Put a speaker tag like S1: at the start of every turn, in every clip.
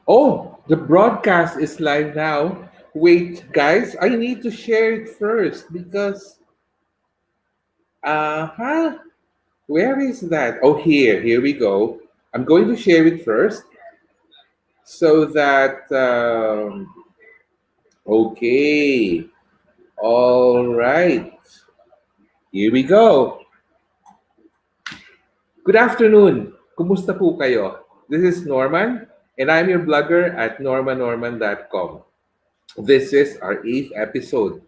S1: Oh, the broadcast is live now. Wait, guys, I need to share it first because huh? Where is that? Oh, here we go. I'm going to share it first so that okay. All right. Here we go. Good afternoon. Kumusta po kayo? This is Norman and I'm your blogger at normanorman.com. This is our 8th episode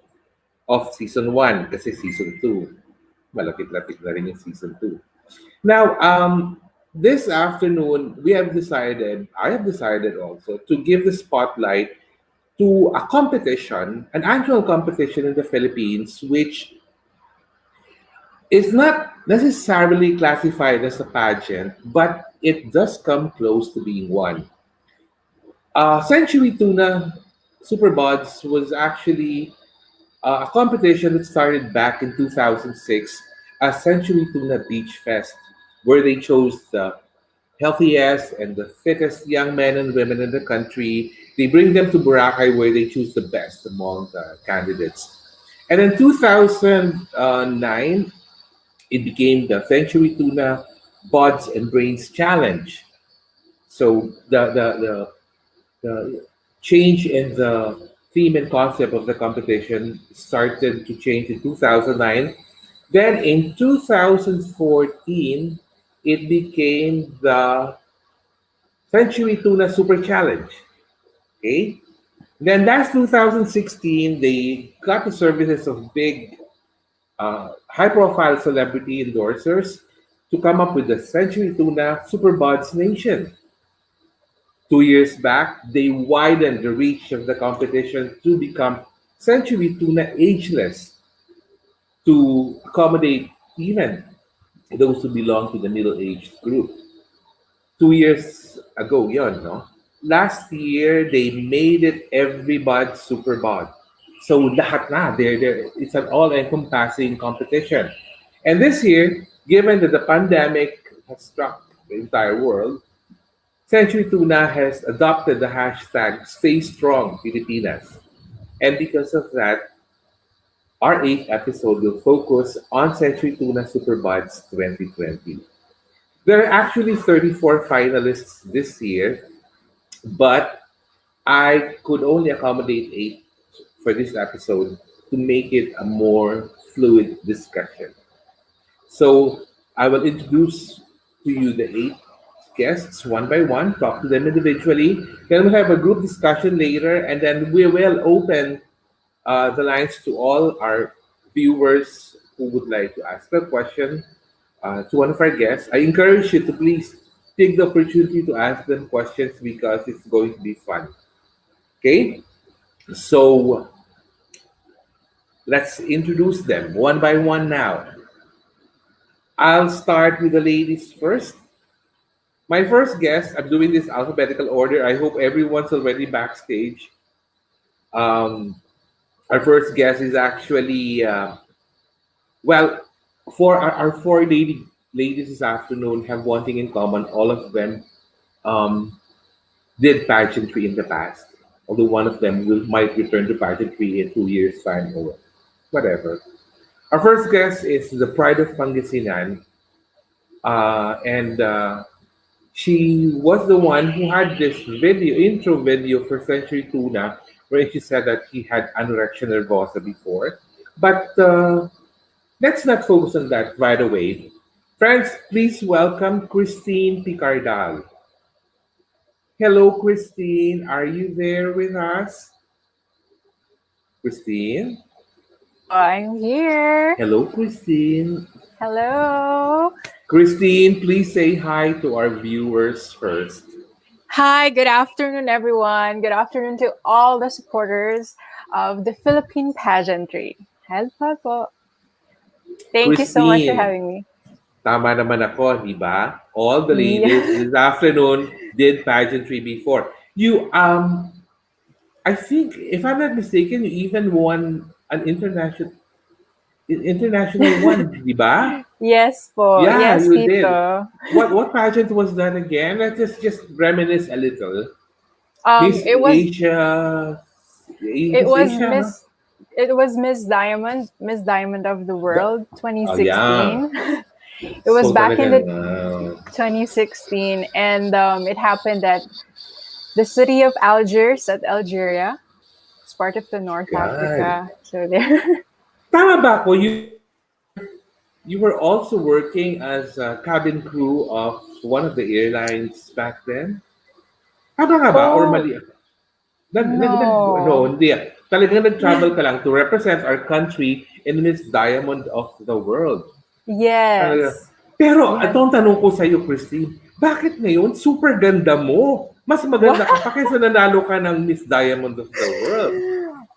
S1: of season 1 kasi season 2. Malapit-lapit na rin yung season 2. Now, this afternoon, I have decided also to give the spotlight to a competition, an annual competition in the Philippines, which is not necessarily classified as a pageant, but it does come close to being one. Century Tuna Superbods was actually a competition that started back in 2006 as Century Tuna Beach Fest, where they chose the healthiest and the fittest young men and women in the country. They bring them to Boracay where they choose the best among the candidates. And in 2009, it became the Century Tuna Bods and Brains Challenge. So the change in the theme and concept of the competition started to change in 2009. Then in 2014, it became the Century Tuna Super Challenge. Okay? Then that's 2016, they got the services of big, high profile celebrity endorsers to come up with the Century Tuna Superbods Nation. 2 years back, they widened the reach of the competition to become Century Tuna Ageless to accommodate even those who belong to the middle-aged group. 2 years ago, yon, no? Last year, they made it every bod super bod. So lahat na, it's an all-encompassing competition. And this year, given that the pandemic has struck the entire world, Century Tuna has adopted the hashtag Stay Strong Pilipinas. And because of that, our 8th episode will focus on Century Tuna Superbuds 2020. There are actually 34 finalists this year, but I could only accommodate 8 for this episode to make it a more fluid discussion. So I will introduce to you the 8 guests one by one, talk to them individually. Then we'll have a group discussion later, and then we will open the lines to all our viewers who would like to ask a question to one of our guests. I encourage you to please take the opportunity to ask them questions because it's going to be fun. Okay? So let's introduce them one by one now. I'll start with the ladies first. My first guest, I'm doing this alphabetical order. I hope everyone's already backstage. Um, our first guest is actually, well, for our four ladies this afternoon have one thing in common. All of them um, did pageantry in the past, although one of them might return to pageantry in 2 years' time or whatever. Our first guest is the Pride of Pangasinan, and she was the one who had this intro video for Century Tuna, where she said that she had anorexia nervosa before. But let's not focus on that right away. Friends, please welcome Christine Picardal. Hello, Christine. Are you there with us? Christine?
S2: I'm here.
S1: Hello, Christine.
S2: Hello.
S1: Christine, please say hi to our viewers first.
S2: Hi, good afternoon, everyone. Good afternoon to all the supporters of the Philippine pageantry. Hello po. Thank you so much for
S1: Christine,
S2: having me.
S1: tama naman ako, di ba? All the ladies
S2: Yeah.
S1: this afternoon did pageantry before. You, I think, if I'm not mistaken, you even won an international one, di ba?
S2: Yes po.
S1: Yeah,
S2: Yes,
S1: you did.
S2: Tito.
S1: What pageant was that again? Let's just reminisce a little. Miss
S2: It was
S1: Asia,
S2: it
S1: Miss
S2: was
S1: Asia, huh?
S2: Miss Diamond of the
S1: The,
S2: World
S1: oh yeah.
S2: 2016. It was
S1: So
S2: back in
S1: talagang,
S2: the 2016, and it happened at the city of Algiers at Algeria. It's part of the North
S1: God.
S2: Africa. So there.
S1: Tama ba ako? You were also working as a cabin crew of one of the airlines back then? Tama nga ba? Or
S2: Oh
S1: mali ako? No,
S2: no.
S1: hindi. Talagang nag-travel ka lang to represent our country in Miss Diamond of the World. Talaga.
S2: Yes.
S1: Pero
S2: We had
S1: itong tanong ko sa iyo, Christine, bakit ngayon super ganda mo? Mas
S2: what?
S1: maganda ka pa kaysa nanalo ka ng Miss Diamond of the World.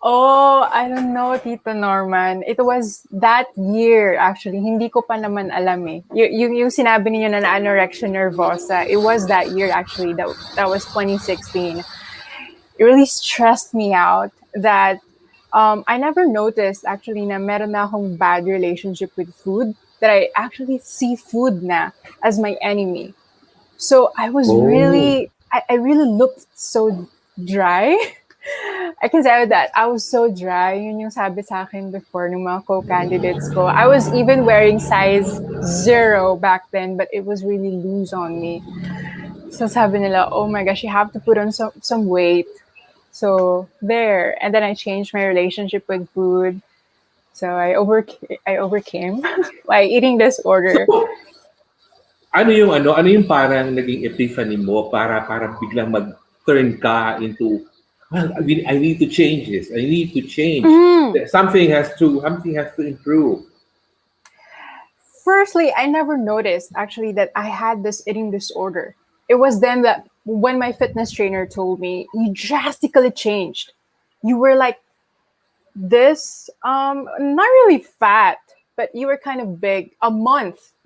S2: Oh, I don't know, Tito Norman. It was that year, actually. Hindi ko pa naman alam eh. Yung sinabi niyo na anorexia nervosa, it was that year, actually. That was 2016. It really stressed me out that I never noticed, actually, na meron na akong bad relationship with food, that I actually see food na as my enemy. So I was
S1: Oh.
S2: really, I really looked so dry. I can say that I was so dry. Yun yung sabi sa akin before ng mga co-candidates ko. I was even wearing size 0 back then, but it was really loose on me. So sabi nila, oh my gosh, you have to put on some weight. So there. And then I changed my relationship with food. So I overcame by eating disorder.
S1: So, ano yung parang naging epiphany mo para biglang mag-turn ka into, well, I need to change this. I need to change.
S2: Mm.
S1: Something has to improve.
S2: Firstly, I never noticed actually that I had this eating disorder. It was then that when my fitness trainer told me, you drastically changed. You were like this, not really fat, but you were kind of big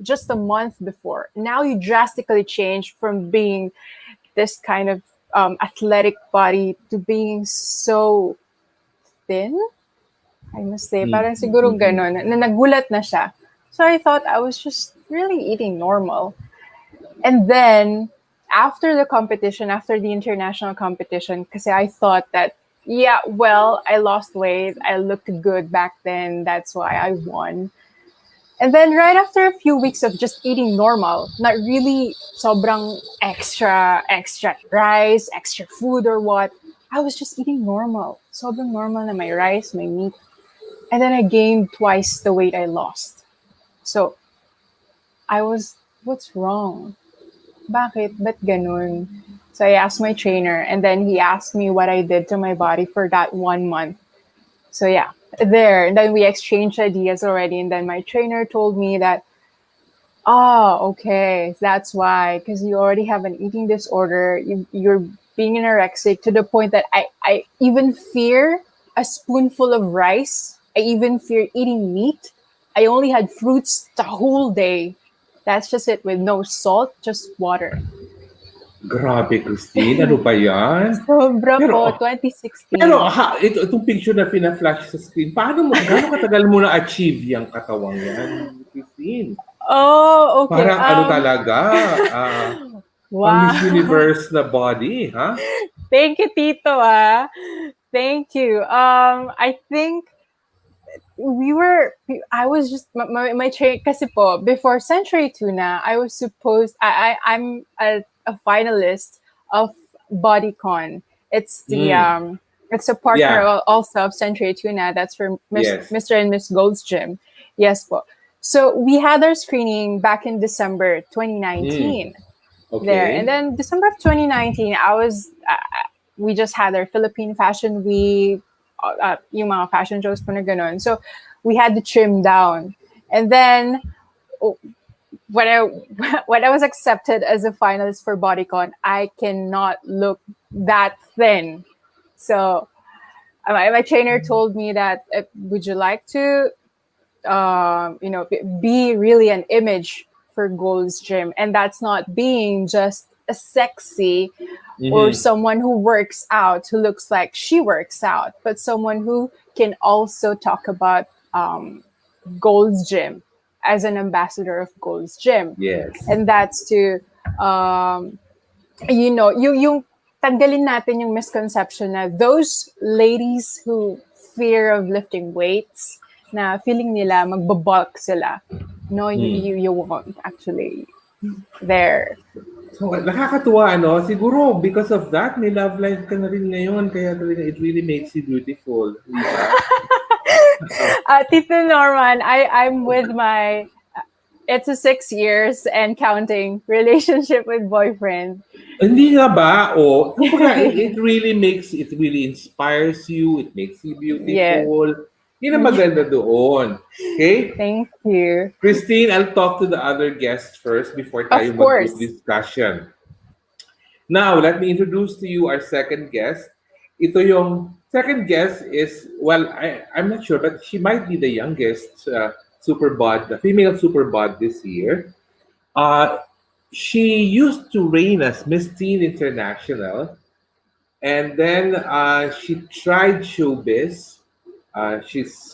S2: just a month before. Now you drastically changed from being this kind of athletic body to being so thin. I must say, parang siguro
S1: Mm-hmm.
S2: ganon, na nagulat na siya. So I thought I was just really eating normal. And then after the competition, after the international competition, because I thought that, yeah, well, I lost weight. I looked good back then. That's why I won. And then right after a few weeks of just eating normal, not really sobrang extra rice, extra food or what, I was just eating normal. Sobrang normal na my rice, my meat. And then I gained twice the weight I lost. So what's wrong? Bakit? Ba't ganun? So I asked my trainer, and then he asked me what I did to my body for that 1 month. So yeah, there. And then we exchanged ideas already. And then my trainer told me that, oh, okay, that's why, because you already have an eating disorder. You're being anorexic to the point that I even fear a spoonful of rice. I even fear eating meat. I only had fruits the whole day. That's just it, with no salt, just water.
S1: Grabe, Christine. Ano ba yan?
S2: Sobra po,
S1: Pero, pero
S2: 2016.
S1: itong picture na fina-flash sa screen, gaano katagal mo na-achieve yung katawang yan, Christine?
S2: Oh, okay.
S1: Parang ano talaga, pang Miss
S2: Wow.
S1: Universe na body, ha?
S2: Thank you, Tito. Thank you. I think I was just my train kasi po before Century Tuna. I was supposed I'm a finalist of BodyCon.
S1: Mm.
S2: It's a partner
S1: Yeah,
S2: also of Century Tuna. That's for
S1: yes.
S2: Mr. and Miss Gold's Gym. Yes po. So we had our screening back in December
S1: Mm.
S2: 2019 there, and
S1: Okay.
S2: then December of 2019, we just had our Philippine Fashion Week, yung mga fashion shows po na ganun. So we had to trim down. And then oh, when I when I was accepted as a finalist for BodyCon, I cannot look that thin. So my trainer told me that, would you like to be really an image for Gold's Gym, and that's not being just a sexy or
S1: Mm-hmm.
S2: someone who works out, who looks like she works out, but someone who can also talk about Gold's Gym as an ambassador of Gold's Gym.
S1: Yes.
S2: And that's to, um, yung tanggalin natin yung misconception na those ladies who fear of lifting weights, na feeling nila magbabulk sila. No, you won't actually. There.
S1: So, nakakatuwa, ano? Siguro, because of that, may love life ka na rin ngayon. Kaya talaga, it really makes you beautiful. Di ba?
S2: Tito Norman, I'm with my, it's a 6 years and counting relationship with boyfriend.
S1: Hindi nga ba? O, kumbaga, it really inspires you. It makes you
S2: Yes.
S1: beautiful. Yun ang maganda doon. Okay?
S2: Thank you.
S1: Christine, I'll talk to the other guests first before tayo
S2: Of course.
S1: mag-group discussion. Now, let me introduce to you our second guest. Ito yung second guest is, well, I'm not sure, but she might be the youngest Superbod, the female Superbod this year. She used to reign as Miss Teen International, and then she tried showbiz. She's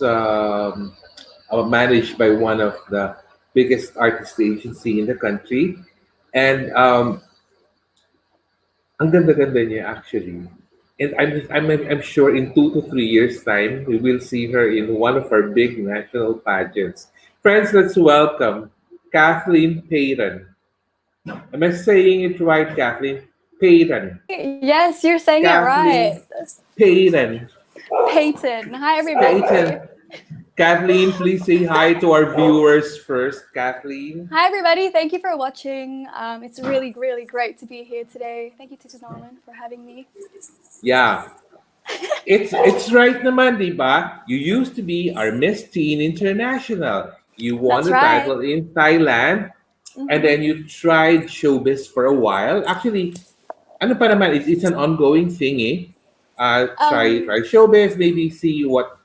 S1: managed by one of the biggest artist agency in the country, and ang ganda-ganda niya actually. And I'm sure in 2 to 3 years' time, we will see her in one of our big national pageants. Friends, let's welcome Kathleen Paton. Am I saying it right, Kathleen? Paton.
S3: Yes, you're saying
S1: Kathleen
S3: it right.
S1: Paton.
S3: Peyton. Hi, everybody.
S1: Paton. Kathleen, please say hi to our viewers first. Kathleen.
S3: Hi, everybody. Thank you for watching. It's really, really great to be here today. Thank you, Tito Norman, for having me.
S1: Yeah. It's right naman, di ba? You used to be our Miss Teen International. You won
S3: That's
S1: the
S3: right.
S1: title in Thailand, and then you tried showbiz for a while. Actually, ano pa naman, it's an ongoing thing, eh? Try showbiz, maybe see what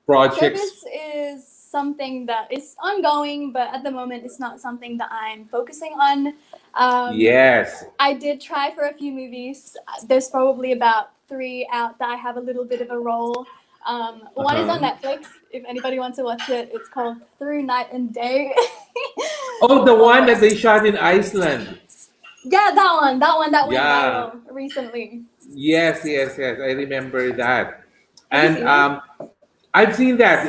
S1: projects.
S3: Showbiz is something that is ongoing, but at the moment, it's not something that I'm focusing on.
S1: Yes.
S3: I did try for a few movies. There's probably about 3 out that I have a little bit of a role. One is on Netflix. If anybody wants to watch it, it's called Through Night and Day.
S1: Oh, the one that they shot in Iceland.
S3: Yeah, that one went
S1: Yeah.
S3: viral recently.
S1: Yes. I remember that.
S3: Have
S1: And
S3: you seen
S1: I've seen that.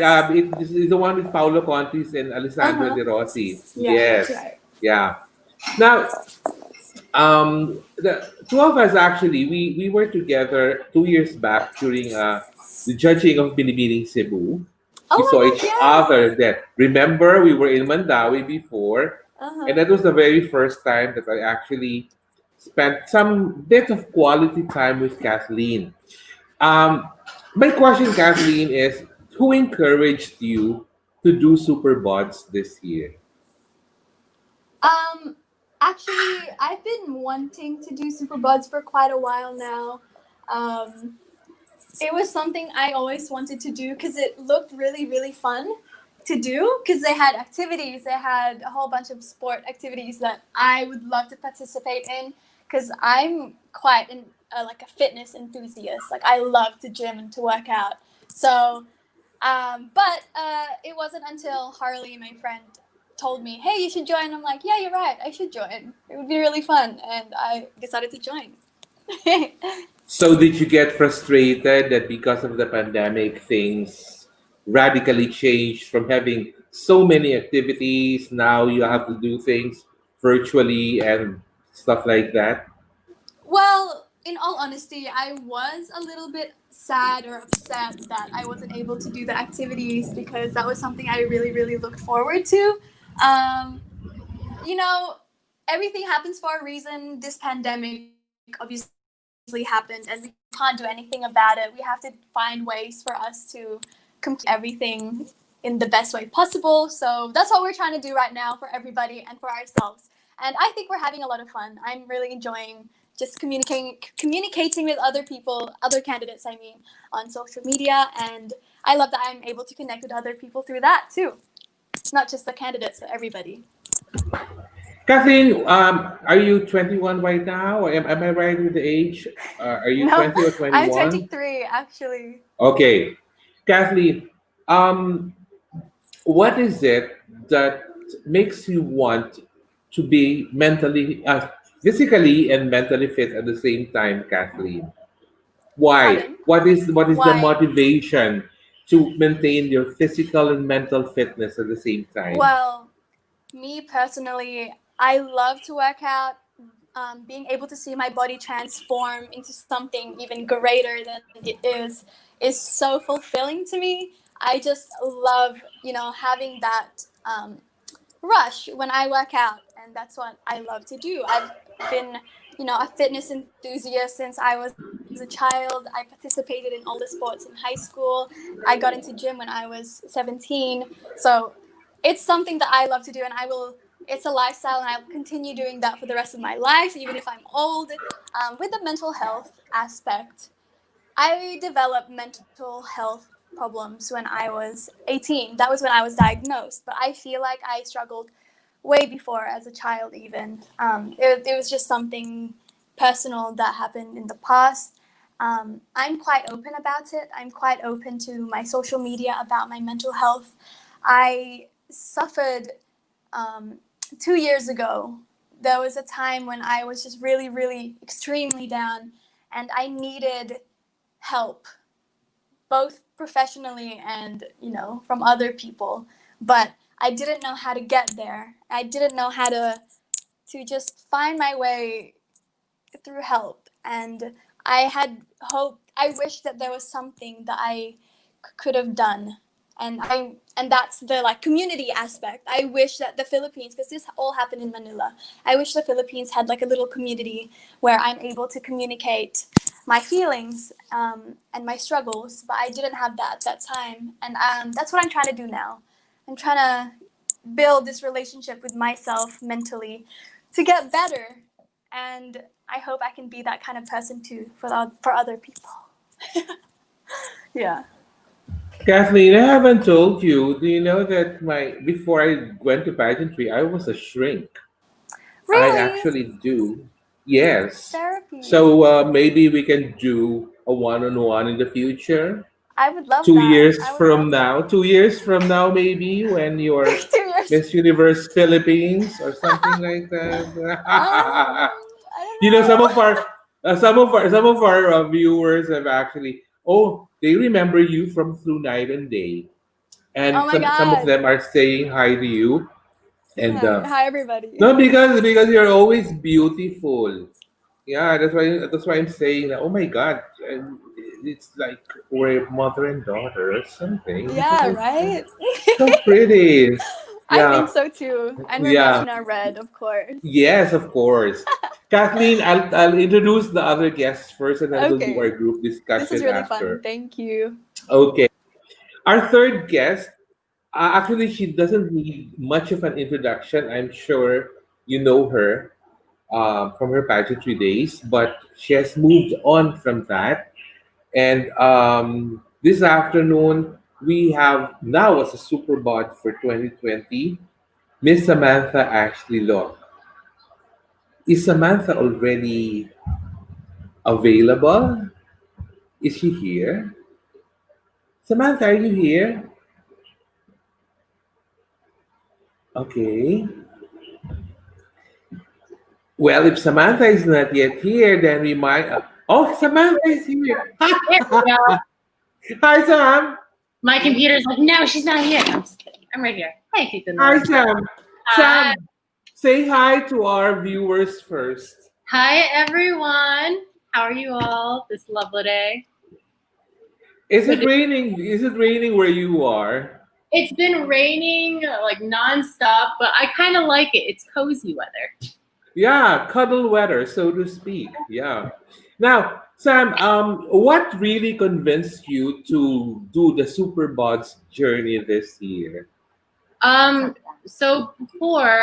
S1: This is the one with Paolo Contis and Alessandro De Rossi.
S3: Yeah,
S1: Yes.
S3: that's right.
S1: Yeah. Now, the two of us actually, we were together 2 years back during the judging of Binibining Cebu.
S3: Oh
S1: We
S3: my
S1: saw
S3: God,
S1: each
S3: yes.
S1: other then. Remember, we were in Mandawi before,
S3: Uh-huh.
S1: and that was the very first time that I actually spent some bit of quality time with Kathleen. My question, Kathleen, is who encouraged you to do Superbods this year?
S3: Actually, I've been wanting to do Superbods for quite a while now. It was something I always wanted to do because it looked really, really fun to do because they had activities. They had a whole bunch of sport activities that I would love to participate in because I'm quite like a fitness enthusiast. Like I love to gym and to work out. So, but it wasn't until Harley, my friend, told me, "Hey, you should join." I'm like, "Yeah, you're right. I should join. It would be really fun," and I decided to join.
S1: So did you get frustrated that because of the pandemic, things radically changed from having so many activities? Now you have to do things virtually and stuff like that?
S3: Well, in all honesty, I was a little bit sad or upset that I wasn't able to do the activities because that was something I really, really looked forward to. You know, everything happens for a reason. This pandemic obviously happened and we can't do anything about it. We have to find ways for us to complete everything in the best way possible. So that's what we're trying to do right now for everybody and for ourselves. And I think we're having a lot of fun. I'm really enjoying just communicating with other people, other candidates, I mean, on social media. And I love that I'm able to connect with other people through that too. Not just the candidates, but everybody.
S1: Kathleen, are you 21 right now? Am I right with the age? Are you
S3: No,
S1: 20 or 21?
S3: I'm 23 actually.
S1: Okay. Kathleen, what is it that makes you want to be mentally, physically and mentally fit at the same time, Kathleen? Why?
S3: Pardon?
S1: What is the
S3: Why?
S1: motivation to maintain your physical and mental fitness at the same time?
S3: Well, me personally, I love to work out. Being able to see my body transform into something even greater than it is so fulfilling to me. I just love, having that rush when I work out, and that's what I love to do. I've been, a fitness enthusiast since I was a child. I participated in all the sports in high school. I got into gym when I was 17. So it's something that I love to do, and I will. It's a lifestyle, and I'll continue doing that for the rest of my life, even if I'm old. With the mental health aspect, I developed mental health problems when I was 18. That was when I was diagnosed. But I feel like I struggled way before as a child, even. It was just something personal that happened in the past. I'm quite open about it. I'm quite open to my social media about my mental health. I suffered 2 years ago. There was a time when I was just really, really extremely down, and I needed help, both professionally and from other people. But I didn't know how to get there. I didn't know how to just find my way through help. And I had hoped, I wished that there was something that I could have done. And that's the community aspect. I wish that the Philippines, because this all happened in Manila, I wish the Philippines had a little community where I'm able to communicate my feelings and my struggles. But I didn't have that at that time, and that's what I'm trying to do now. I'm trying to build this relationship with myself mentally to get better, and I hope I can be that kind of person too for other people. Yeah.
S1: Kathleen, I haven't told you. Do you know that my before I went to pageantry, I was a shrink. I
S3: Really?
S1: actually do. Yes.
S3: Therapy.
S1: So maybe we can do a one-on-one in the future.
S3: I would love
S1: two
S3: that.
S1: years
S3: I would
S1: from
S3: love
S1: now,
S3: that.
S1: 2 years from now, maybe when you're
S3: 2 years.
S1: Miss Universe Philippines or something like that.
S3: I don't
S1: You know,
S3: know.
S1: some of our viewers have actually, oh, they remember you from Through Night and Day,
S3: Oh
S1: and
S3: my
S1: some of
S3: god.
S1: them are saying hi to you, and
S3: Hi, hi everybody.
S1: no, because you're always beautiful. Yeah, that's why I'm saying that. Oh my God, it's like we're mother and daughter or something because
S3: Yeah,
S1: it's
S3: right?
S1: so pretty.
S3: I think
S1: Yeah,
S3: so too. And we're
S1: yeah,
S3: matching our red, of course.
S1: yes, of course. Kathleen, I'll introduce the other guests first, and then we'll do our
S3: Okay.
S1: group
S3: This is
S1: discussion
S3: really fun.
S1: after.
S3: Thank you.
S1: Okay, our third guest. Actually, she doesn't need much of an introduction. I'm sure you know her from her pageantry days, but she has moved on from that. And this afternoon, we have now as a Superbod for 2020, Miss Samantha Ashley Lo. Is Samantha already available? Is she here? Samantha, are you here? Okay. Well, if Samantha is not yet here, then we might. Oh, Samantha is here.
S4: There we go.
S1: Hi, Sam.
S4: My computer's like, no, she's not here. I'm just kidding. I'm right here. Hi, Tita
S1: Hi,
S4: Nora.
S1: Sam.
S4: Hi.
S1: Sam, say hi to our viewers first.
S4: Hi, everyone. How are you all this lovely day?
S1: Is
S4: Good
S1: it
S4: to-
S1: raining? Is it raining where you are?
S4: It's been raining like nonstop, but I kind of like it. It's cozy weather.
S1: Yeah, cuddle weather, so to speak. Yeah. Now, Sam, what really convinced you to do the Superbods journey this year?
S4: So before,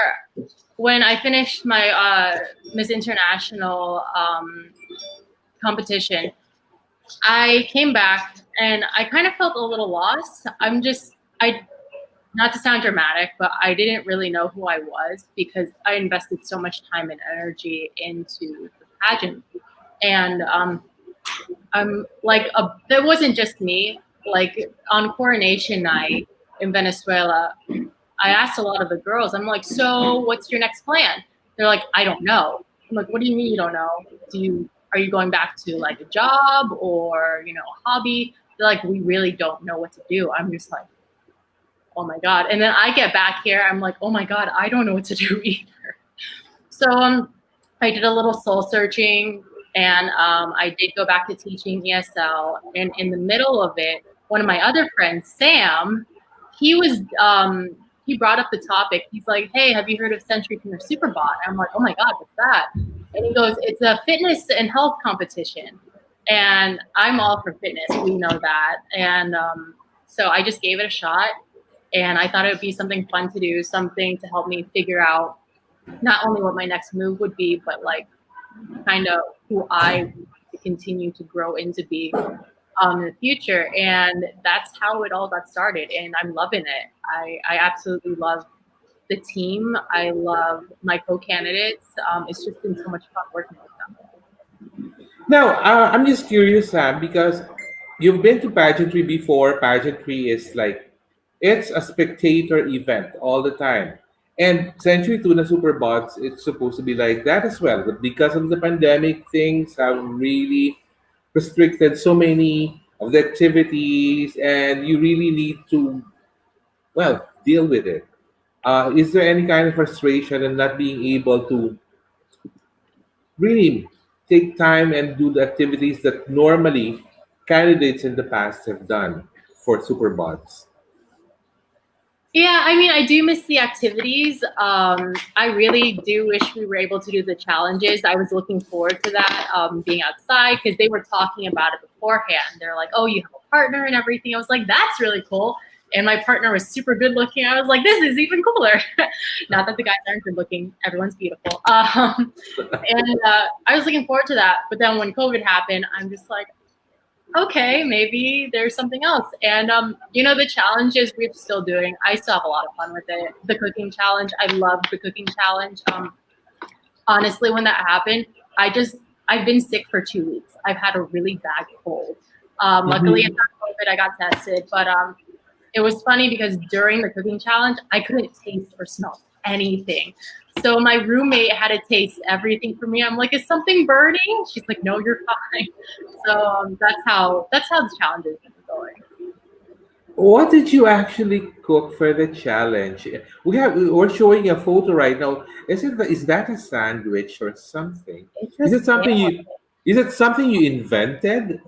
S4: when I finished my Miss International competition, I came back and I kind of felt a little lost. Not to sound dramatic, but I didn't really know who I was because I invested so much time and energy into the pageant. And I'm like, that wasn't just me. Like on coronation night in Venezuela, I asked a lot of the girls, I'm like, so what's your next plan? They're like, I don't know. I'm like, what do you mean you don't know? Are you going back to like a job or, a hobby? They're like, we really don't know what to do. I'm just like, oh my God. And then I get back here, I'm like, oh my God, I don't know what to do either. So I did a little soul searching, and I did go back to teaching ESL. And in the middle of it, one of my other friends, Sam, he brought up the topic. He's like, hey, have you heard of Century Tuner Superbot? I'm like, oh my God, what's that? And he goes, it's a fitness and health competition. And I'm all for fitness. We know that. And so I just gave it a shot. And I thought it would be something fun to do, something to help me figure out not only what my next move would be, but like kind of who I want to continue to grow into be in the future. And that's how it all got started. And I'm loving it. I absolutely love the team. I love my co-candidates. It's just been so much fun working with them.
S1: Now, I'm just curious, Sam, because you've been to pageantry before. Pageantry is like, it's a spectator event all the time. And Century Tuna Superbots, it's supposed to be like that as well. But because of the pandemic, things have really restricted so many of the activities, and you really need to, well, deal with it. Is there any kind of frustration in not being able to really take time and do the activities that normally candidates in the past have done for Superbots?
S4: Yeah, I mean, I do miss the activities. I really do wish we were able to do the challenges. I was looking forward to that, being outside, because they were talking about it beforehand. They're like, oh, you have a partner and everything. I was like, that's really cool. And my partner was super good looking. I was like, this is even cooler. Not that the guys aren't good looking. Everyone's beautiful. And I was looking forward to that. But then when COVID happened, I'm just like, okay, maybe there's something else. And, the challenges we're still doing, I still have a lot of fun with it. The cooking challenge, I love the cooking challenge. Honestly, when that happened, I've been sick for 2 weeks. I've had a really bad cold. Luckily, it's not COVID, I got tested. But it was funny because during the cooking challenge, I couldn't taste or smell anything. So my roommate had to taste everything for me. I'm like, is something burning? She's like, no, you're fine. So that's how the challenge is going.
S1: What did you actually cook for the challenge? We're showing a photo right now. Is that a sandwich or something? Is it something you invented?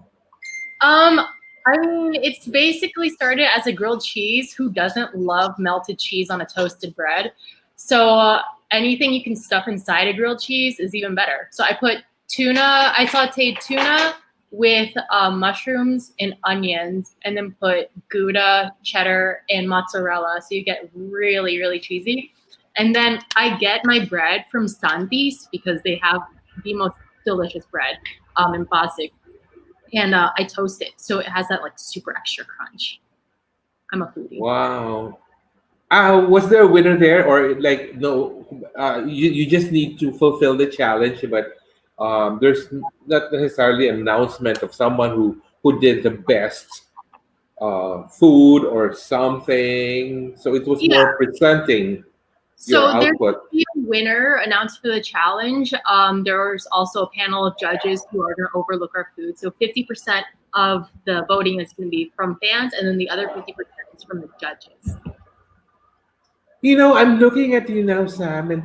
S4: I mean, it's basically started as a grilled cheese. Who doesn't love melted cheese on a toasted bread? So anything you can stuff inside a grilled cheese is even better. So I put I sauteed tuna with mushrooms and onions, and then put Gouda, cheddar, and mozzarella. So you get really, really cheesy. And then I get my bread from Santis because they have the most delicious bread in Pasig. And I toast it, so it has that like super extra crunch. I'm a foodie.
S1: Wow. Was there a winner there, or like no? You just need to fulfill the challenge, but there's not necessarily an announcement of someone who did the best food or something. So it was more presenting your
S4: So there's
S1: output.
S4: a winner announced for the challenge. There's also a panel of judges who are going to overlook our food. So 50% of the voting is going to be from fans, and then the other 50% is from the judges.
S1: I'm looking at you now, Sam, and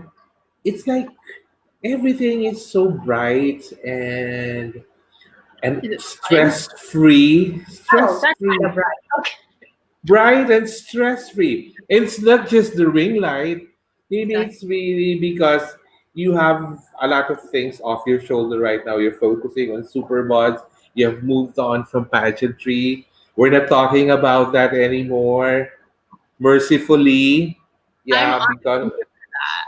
S1: it's like everything is so bright and
S4: Is it
S1: stress free.
S4: Oh, that's kind of right. Okay.
S1: Bright and stress free. It's not just the ring light. Maybe it's really because you have a lot of things off your shoulder right now. You're focusing on Superbods. You have moved on from pageantry. We're not talking about that anymore. Mercifully. Yeah, because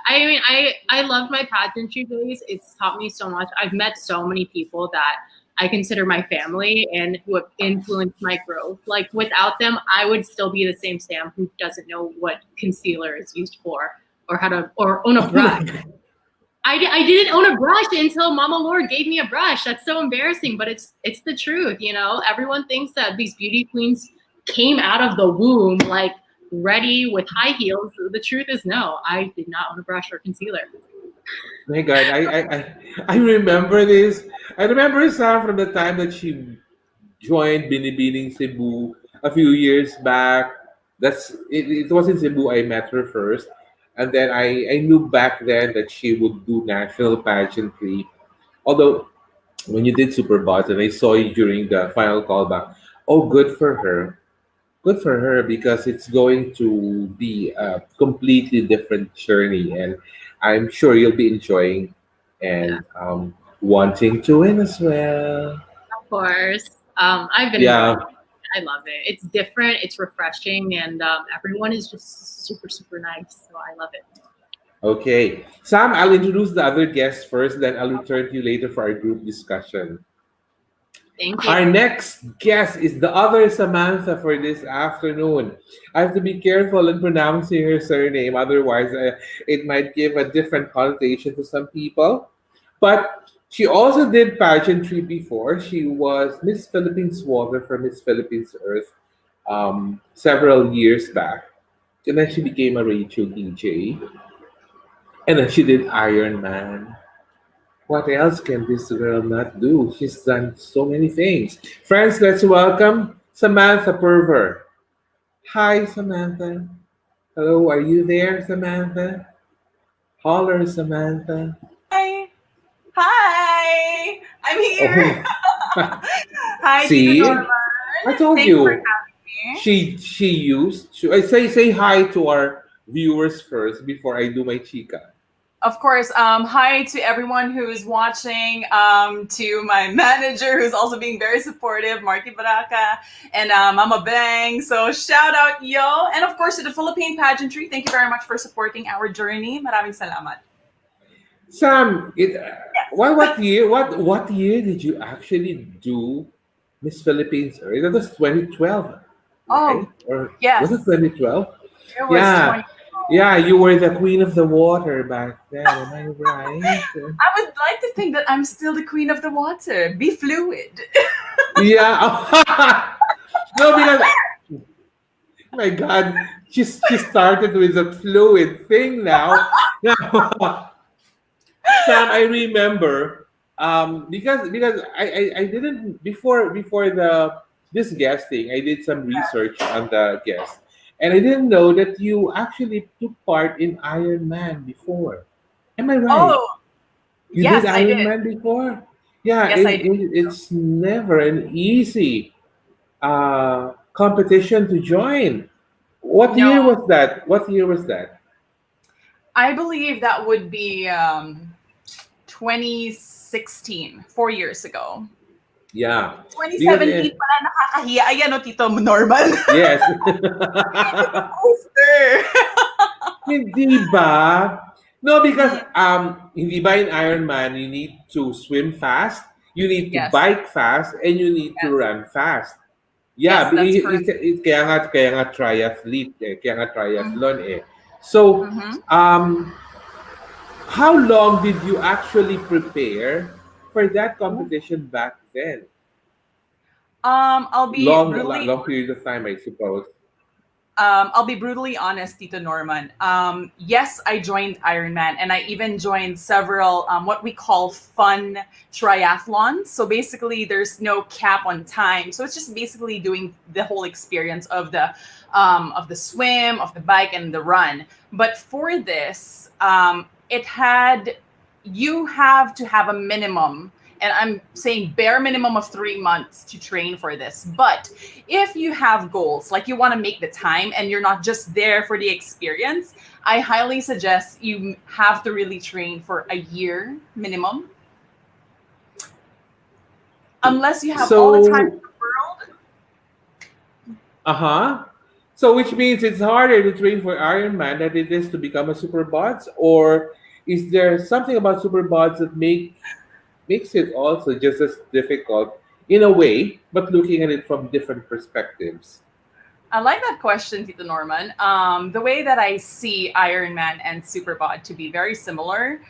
S4: I mean, I love my pageantry days. It's taught me so much. I've met so many people that I consider my family and who have influenced my growth. Like without them, I would still be the same Sam who doesn't know what concealer is used for or how to or own a brush. I didn't own a brush until Mama Lord gave me a brush. That's so embarrassing, but it's the truth, Everyone thinks that these beauty queens came out of the womb like ready with high heels. The truth is no, I did not own a brush or concealer.
S1: My God, I remember this. I remember Sam from the time that she joined Binibining Cebu a few years back. It was in Cebu I met her first. And then I knew back then that she would do national pageantry. Although when you did Superbods and I saw you during the final callback, oh, good for her. Good for her because it's going to be a completely different journey, and I'm sure you'll be enjoying
S4: Yeah,
S1: and wanting to win as well.
S4: of course. I've been
S1: Yeah.
S4: enjoying it. I love it. It's different. It's refreshing, and everyone is just super, super nice. So I love it.
S1: Okay. Sam, I'll introduce the other guests first, then I'll return to you later for our group discussion.
S4: Thank you.
S1: Our next guest is the other Samantha for this afternoon. I have to be careful in pronouncing her surname, otherwise, it might give a different connotation to some people. But she also did pageantry before. She was Miss Philippines Water for Miss Philippines Earth several years back. And then she became a radio DJ. And then she did Iron Man. What else can this girl not do? She's done so many things. Friends, let's welcome Samantha Purvor. Hi, Samantha. Hello, are you there, Samantha? Holler, Samantha.
S5: Hi. Hi. I'm here.
S1: Oh,
S5: Hi, Tito
S1: see,
S5: Norman.
S1: I told
S5: Thanks for
S1: you.
S5: having me.
S1: She used. I say hi to our viewers first before I do my chica.
S5: Of course, hi to everyone who's watching, to my manager who's also being very supportive, Marky Baraka, and Mama Bang. So shout out, yo. And of course to the Philippine Pageantry. Thank you very much for supporting our journey. Maraming salamat.
S1: Sam,
S5: Yes.
S1: what year did you actually do Miss Philippines Earth? That was 2012, right?
S5: Oh,
S1: Or was it
S5: yes.
S1: 2012?
S5: It was
S1: Yeah,
S5: 20.
S1: yeah, you were the queen of the water back then. Am I right?
S5: I would like to think that I'm still the queen of the water. Be fluid.
S1: Yeah. No, because my God, she started with a fluid thing now. Now, Sam, I remember because I didn't before the this guesting, I did some research on the guest, and I didn't know that you actually took part in Iron Man before. Am I right?
S5: Oh,
S1: You did
S5: yes, I
S1: Iron
S5: did.
S1: Man before? Yeah,
S5: Yes, I did.
S1: it's never an easy competition to join. What year
S5: No,
S1: was that? What year was that?
S5: I believe that would be 2016, 4 years ago.
S1: Yeah, because
S5: 2017 pala, nakakahiya. Ayan o, Tito Norman.
S1: yes.
S5: Poster.
S1: Hindi ba? No, because
S5: Mm,
S1: hindi ba in Ironman you need to swim fast, you need to
S5: yes,
S1: bike fast, and you need to
S5: yes,
S1: run fast. Yeah,
S5: yes, that's correct.
S1: kaya nga triathlete eh, kaya nga
S5: Mhm,
S1: triathlon eh. So,
S5: mhm.
S1: um, how long did you actually prepare for that competition back then?
S5: I'll be
S1: Long,
S5: brutally
S1: long period of time, I suppose.
S5: I'll be brutally honest, Tito Norman. Yes, I joined Ironman, and I even joined several what we call fun triathlons. So basically, there's no cap on time. So it's just basically doing the whole experience of the swim, of the bike, and the run. But for this, it had you have to have a minimum. And I'm saying bare minimum of 3 months to train for this. But if you have goals, like you want to make the time and you're not just there for the experience, I highly suggest you have to really train for a year minimum. Unless you have all the time in
S1: So,
S5: the world.
S1: uh-huh. So which means it's harder to train for Ironman than it is to become a superbots, or is there something about superbots that makes it also just as difficult in a way, but looking at it from different perspectives?
S5: I like that question, Tito Norman. The way that I see Iron Man and Superbod to be very similar,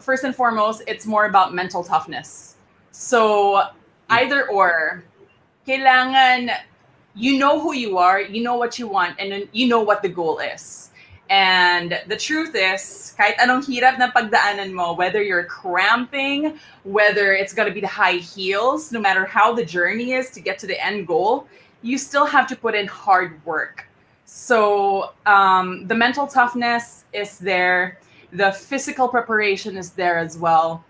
S5: first and foremost, it's more about mental toughness. So either or, kailangan you know who you are, you know what you want, and then you know what the goal is. And the truth is, kahit anong hirap na pagdaanan mo, whether you're cramping, whether it's going to be the high heels, no matter how the journey is to get to the end goal, you still have to put in hard work. So the mental toughness is there. The physical preparation is there as well.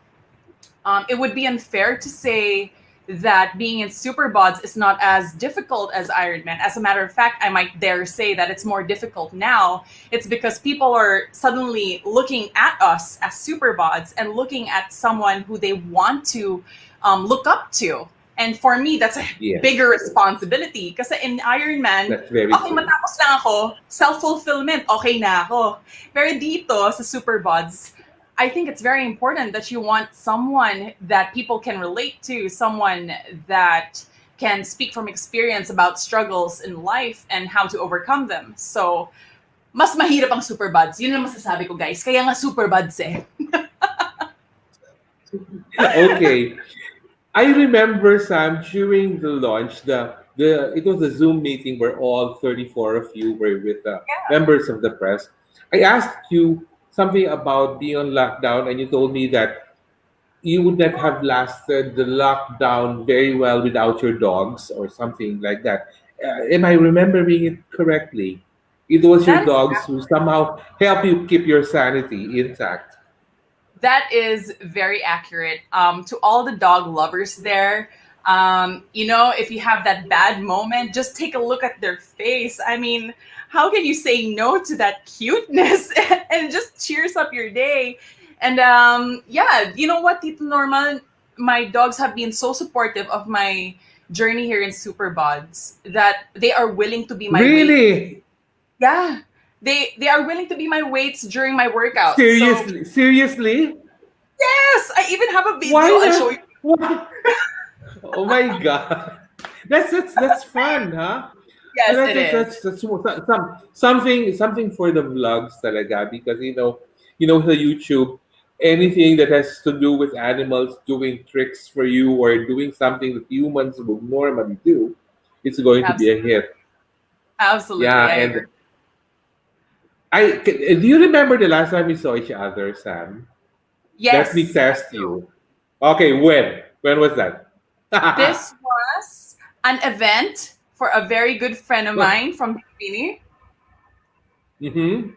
S5: It would be unfair to say that being in Superbods is not as difficult as Ironman. As a matter of fact, I might dare say that it's more difficult now. It's because people are suddenly looking at us as Superbods and looking at someone who they want to look up to. And for me, that's a bigger responsibility. Kasi in Ironman, okay, matapos lang ako, self-fulfillment, okay na ako. Pero dito sa Superbods, I think it's very important that you want someone that people can relate to, someone that can speak from experience about struggles in life and how to overcome them. So, mas mahirap ang Superbods. Yun ang masasabi ko, guys. Kaya nga Superbods eh.
S1: Okay. I remember, Sam, during the launch, it was a Zoom meeting where all 34 of you were with members of the press. I asked you something about being on lockdown, and you told me that you would not have lasted the lockdown very well without your dogs or something like that. Am I remembering it correctly? It was your dogs who somehow help you keep your sanity intact.
S5: That is very accurate. To all the dog lovers there, if you have that bad moment, just take a look at their face. I mean, how can you say no to that cuteness? And it just cheers up your day. And you know what, Tito Norman? My dogs have been so supportive of my journey here in Superbods that they are willing to be my weights. Yeah. They are willing to be my weights during my workouts.
S1: Seriously?
S5: Yes! I even have a video. I'll show you.
S1: What? Oh my God. That's fun, huh?
S5: Yes, it is.
S1: That's something for the vlogs talaga, because the YouTube, anything that has to do with animals doing tricks for you or doing something that humans would normally do, it's going to be a hit.
S5: Absolutely.
S1: Yeah, do you remember the last time we saw each other, Sam?
S5: Yes.
S1: Let me test you. Okay, when? When was that?
S5: This was an event for a very good friend of mine from Philippine.
S1: Mm-hmm.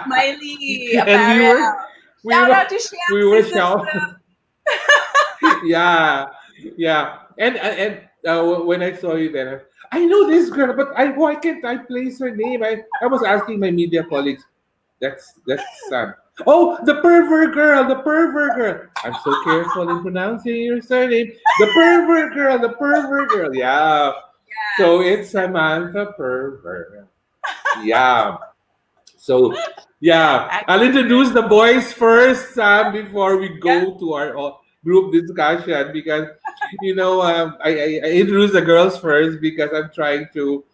S5: Miley,
S1: and
S5: shout out to Shamsi.
S1: We were shouting. Yeah. And when I saw you then, I know this girl, but why can't I place her name? I was asking my media colleagues. That's Sam. Oh, the Purvor girl. I'm so careful in pronouncing your surname. The Purvor girl. Yeah. So it's Samantha Purvor. Yeah. So, yeah. I'll introduce the boys first, Sam, before we go to our group discussion, because I introduce the girls first because I'm trying to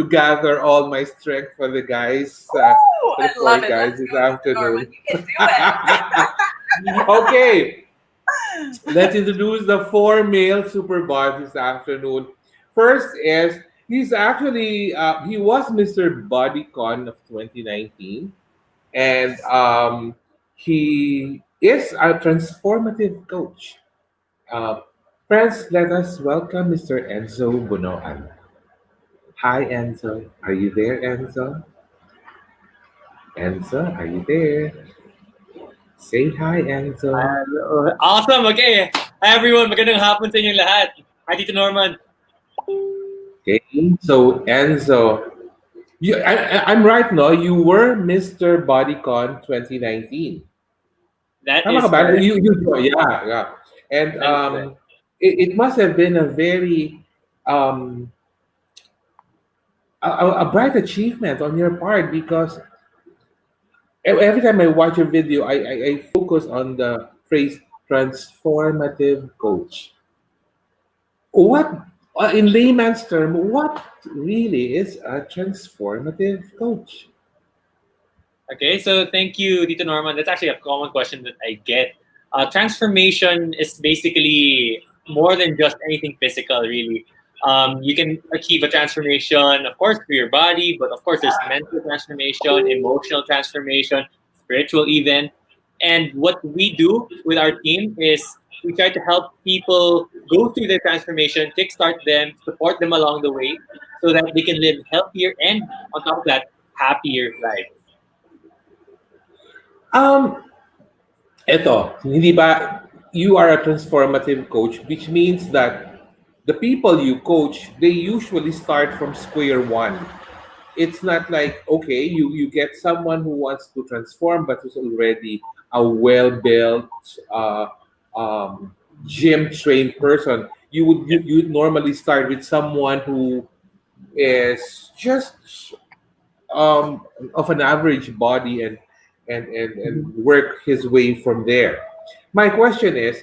S1: gather all my strength for the guys.
S5: I love it.
S1: Guys this afternoon.
S5: You can do it.
S1: Okay, let's introduce the 4 male Superbods this afternoon. First is he's actually he was Mr. Bodycon of 2019, and he is a transformative coach. Friends, let us welcome Mr. Enzo Bonoan. Hi, Enzo. Are you there, Enzo? Enzo, are you there? Say hi, Enzo.
S6: Awesome. Okay. Hi, everyone. Magandang hapon sa inyong lahat. Hi, Tito Norman.
S1: Okay. So, Enzo, I'm right, no? You were Mr. Bodycon 2019.
S6: That is correct.
S1: Yeah. And it must have been a very a bright achievement on your part, because every time I watch a video, I focus on the phrase transformative coach. What, in layman's term, what really is a transformative coach?
S6: Okay, so thank you, Tito Norman. That's actually a common question that I get. Transformation is basically more than just anything physical, really. You can achieve a transformation, of course, through your body, but of course, there's mental transformation, emotional transformation, spiritual even. And what we do with our team is we try to help people go through their transformation, kickstart them, support them along the way, so that they can live healthier and, on top of that, happier lives.
S1: Um, Eto, hindi ba, you are a transformative coach, which means that the people you coach, they usually start from square one. It's not like, okay, you get someone who wants to transform but who's already a well-built, uh, um, gym-trained person. You'd normally start with someone who is just of an average body and work his way from there. My question is,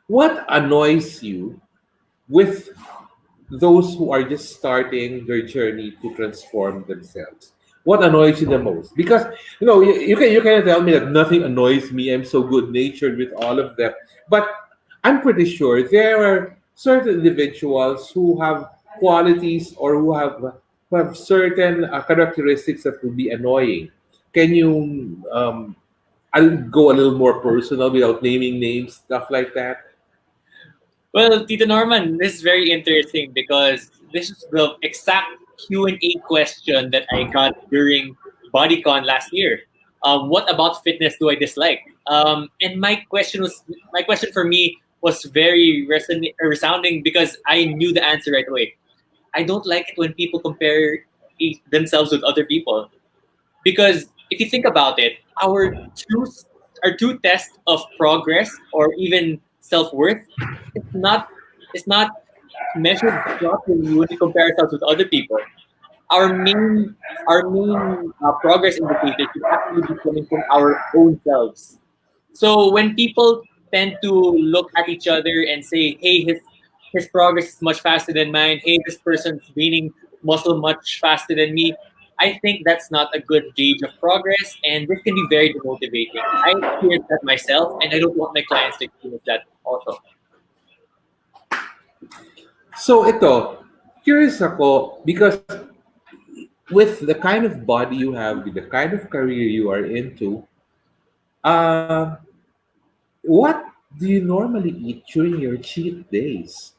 S1: what annoys you with those who are just starting their journey to transform themselves? What annoys you the most? Because you can tell me that nothing annoys me. I'm so good natured with all of them, but I'm pretty sure there are certain individuals who have qualities or who have certain characteristics that will be annoying. Can you I'll go a little more personal without naming names, stuff like that?
S6: Well, Tito Norman, this is very interesting because this is the exact Q&A question that I got during BodyCon last year. What about fitness do I dislike? And my question for me was very resounding because I knew the answer right away. I don't like it when people compare themselves with other people because if you think about it, our true test of progress or even self worth not it's not measured properly when we compare ourselves with other people. Our main progress indicator should actually be coming from our own selves. So when people tend to look at each other and say, "Hey, his progress is much faster than mine. Hey, this person's gaining muscle much faster than me," I think that's not a good gauge of progress, and this can be very demotivating. I experience that myself, and I don't want my clients to experience that also.
S1: So ito, curious ako because with the kind of body you have, with the kind of career you are into, uh, what do you normally eat during your cheat days?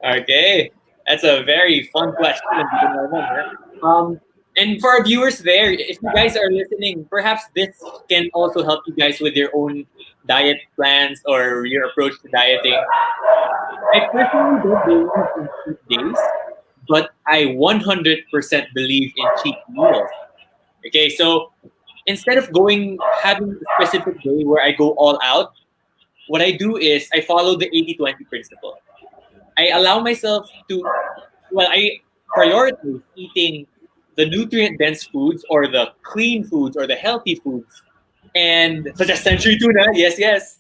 S6: Okay, that's a very fun question. And for our viewers there, if you guys are listening, perhaps this can also help you guys with your own diet plans or your approach to dieting. I personally don't believe in cheat days, but I 100% believe in cheat meals. Okay, so instead of having a specific day where I go all out, what I do is I follow the 80-20 principle. I allow myself I prioritize eating the nutrient dense foods or the clean foods or the healthy foods, and such as century tuna, yes, yes.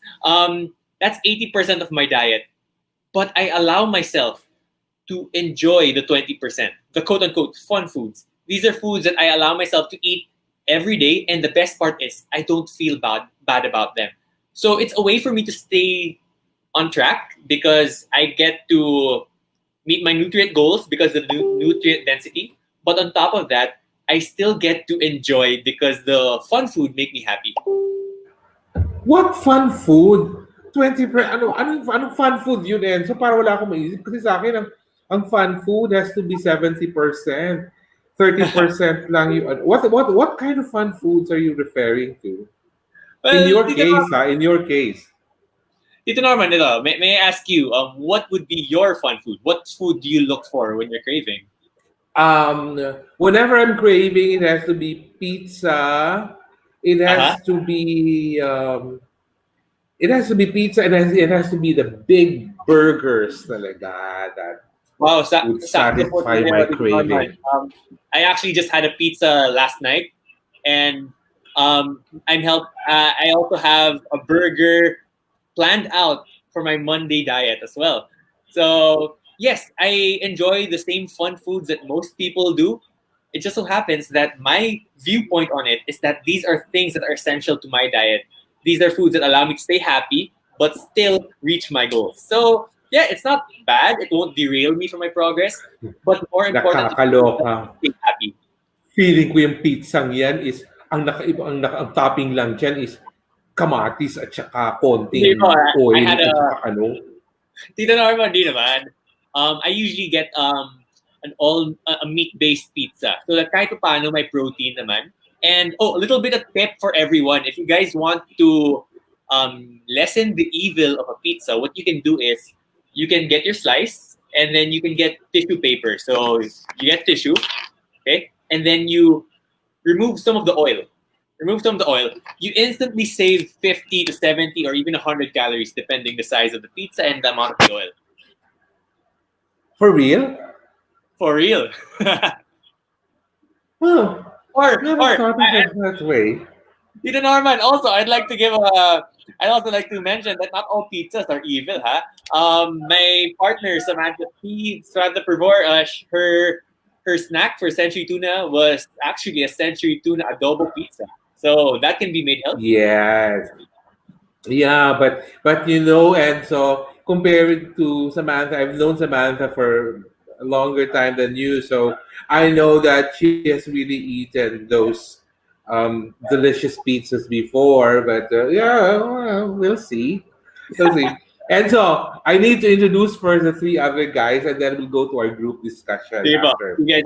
S6: That's 80% of my diet. But I allow myself to enjoy the 20%, the quote unquote fun foods. These are foods that I allow myself to eat every day, and the best part is I don't feel bad about them. So it's a way for me to stay on track because I get to meet my nutrient goals because of the nutrient density. But on top of that, I still get to enjoy because the fun food make me happy.
S1: What fun food? 20 per, anong fun food yun, So para wala akong maisip. Kasi sa akin, ang fun food has to be 70%. 30% lang yung, what kind of fun foods are you referring to? In
S6: Well,
S1: your case, in your case.
S6: Tito Norman, may I ask you, what would be your fun food? What food do you look for when you're craving?
S1: Whenever I'm craving, it has to be pizza. It
S6: Uh-huh.
S1: has to be it has to be pizza, and it has to be the big burgers talaga that
S6: Wow,
S1: would
S6: sakto po
S1: satisfy
S6: tayo,
S1: my
S6: Tito Norman.
S1: craving.
S6: I actually just had a pizza last night, and I also have a burger planned out for my Monday diet as well. So yes, I enjoy the same fun foods that most people do. It just so happens that my viewpoint on it is that these are things that are essential to my diet. These are foods that allow me to stay happy but still reach my goals. So yeah, it's not bad. It won't derail me from my progress. But more importantly,
S1: Nakakaloka.
S6: stay happy.
S1: Feeling ko yung pizzang yan is ang topping lang dyan is kamatis at saka
S6: Hindi po,
S1: konting
S6: I
S1: oil
S6: had
S1: at
S6: a
S1: saka ano.
S6: Tito Norman, di naman. I usually get a meat-based pizza. So that kahit paano may protein naman. And a little bit of tip for everyone. If you guys want to lessen the evil of a pizza, what you can do is you can get your slice and then you can get tissue paper. So you get tissue, okay? And then you remove some of the oil. Remove some of the oil. You instantly save 50 to 70 or even 100 calories depending the size of the pizza and the amount of the oil.
S1: For real?
S6: For real.
S1: Well,
S6: or
S1: never thought of it that way.
S6: Tito Norman, also I'd also like to mention that not all pizzas are evil, huh? My partner Samantha Purvor, her snack for Century Tuna was actually a Century Tuna adobo pizza. So that can be made healthy.
S1: Yes. Yeah, but and so compared to Samantha, I've known Samantha for a longer time than you, so I know that she has really eaten those delicious pizzas before. But yeah, well, we'll see. We'll see. And so I need to introduce first the three other guys, and then we'll go to our group discussion
S6: Diba?
S1: after.
S6: You guys,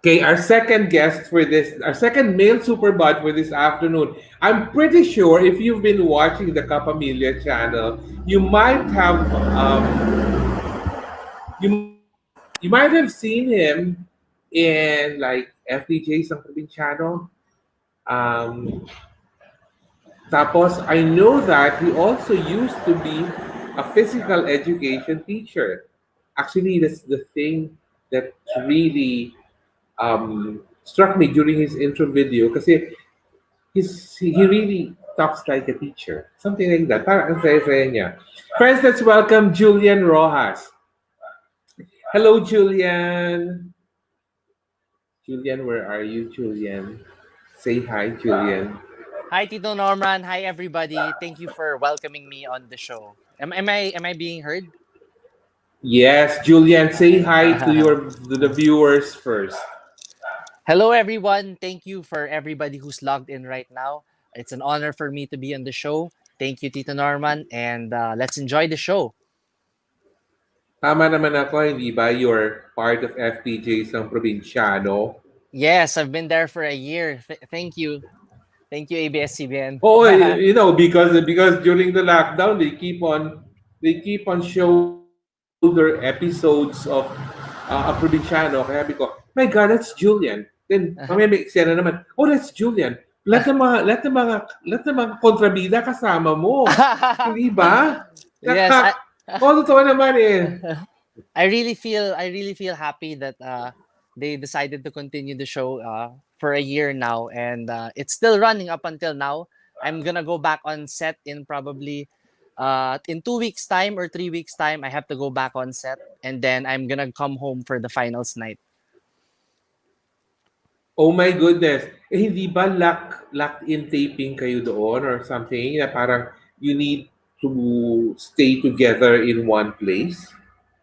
S1: Okay, our second our second male superbot for this afternoon. I'm pretty sure if you've been watching the Kapamilya channel, you might have you might have seen him in like FDJ sa channel. Tapos I know that he also used to be a physical education teacher. Actually, that's the thing that really struck me during his intro video kasi he really talks like a teacher. Something like that. Parang ang saya-saya niya. Friends, let's welcome Julian Roxas. Hello, Julian. Julian, where are you, Julian? Say hi, Julian.
S7: Hi, Tito Norman. Hi, everybody. Thank you for welcoming me on the show. Am I being heard?
S1: Yes, Julian, say hi to the viewers first.
S7: Hello, everyone. Thank you for everybody who's logged in right now. It's an honor for me to be on the show. Thank you, Tito Norman, and let's enjoy the show.
S1: Tama naman ako, hindi ba? You're part of FPJ ng Provinciano.
S7: Yes, I've been there for a year. Thank you. Thank you, ABS-CBN.
S1: Oh, because during the lockdown, they keep on showing older episodes of a Provinciano. Kaya sabi ko, my God, that's Julian. Then mamaya may eksena naman, oh, that's Julian. Lahat ng mga kontrabida kasama mo. Hindi ba?
S7: Yes.
S1: Totoo naman eh.
S7: I really feel happy that they decided to continue the show for a year now, and it's still running up until now. I'm gonna go back on set in probably in 2 weeks time or 3 weeks time. I have to go back on set, and then I'm gonna come home for the finals night.
S1: Oh my goodness. Eh, hindi ba locked in taping kayo doon or something na parang you need to stay together in one place?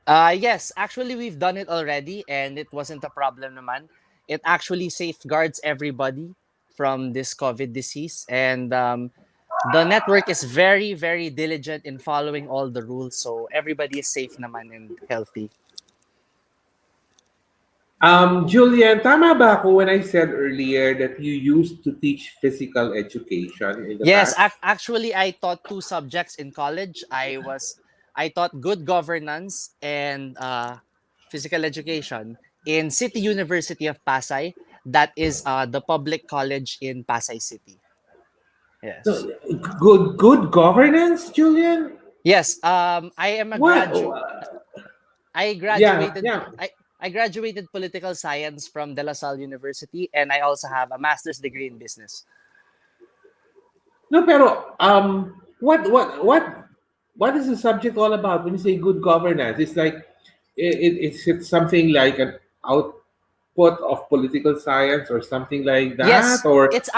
S7: Yes, actually we've done it already and it wasn't a problem naman. It actually safeguards everybody from this COVID disease, and the network is very, very diligent in following all the rules, so everybody is safe naman and healthy.
S1: Julian, tama ba ako when I said earlier that you used to teach physical education in the
S7: Yes,
S1: past?
S7: actually I taught 2 subjects in college. I taught good governance and physical education in City University of Pasay. That is the public college in Pasay City. Yes.
S1: So, good governance, Julian?
S7: Yes, I am a graduate. I graduated.
S1: Yeah.
S7: I graduated political science from De La Salle University, and I also have a master's degree in business.
S1: No, pero what is the subject all about when you say good governance? It's like it's something like an output of political science or something like that,
S7: Yes,
S1: or
S7: it's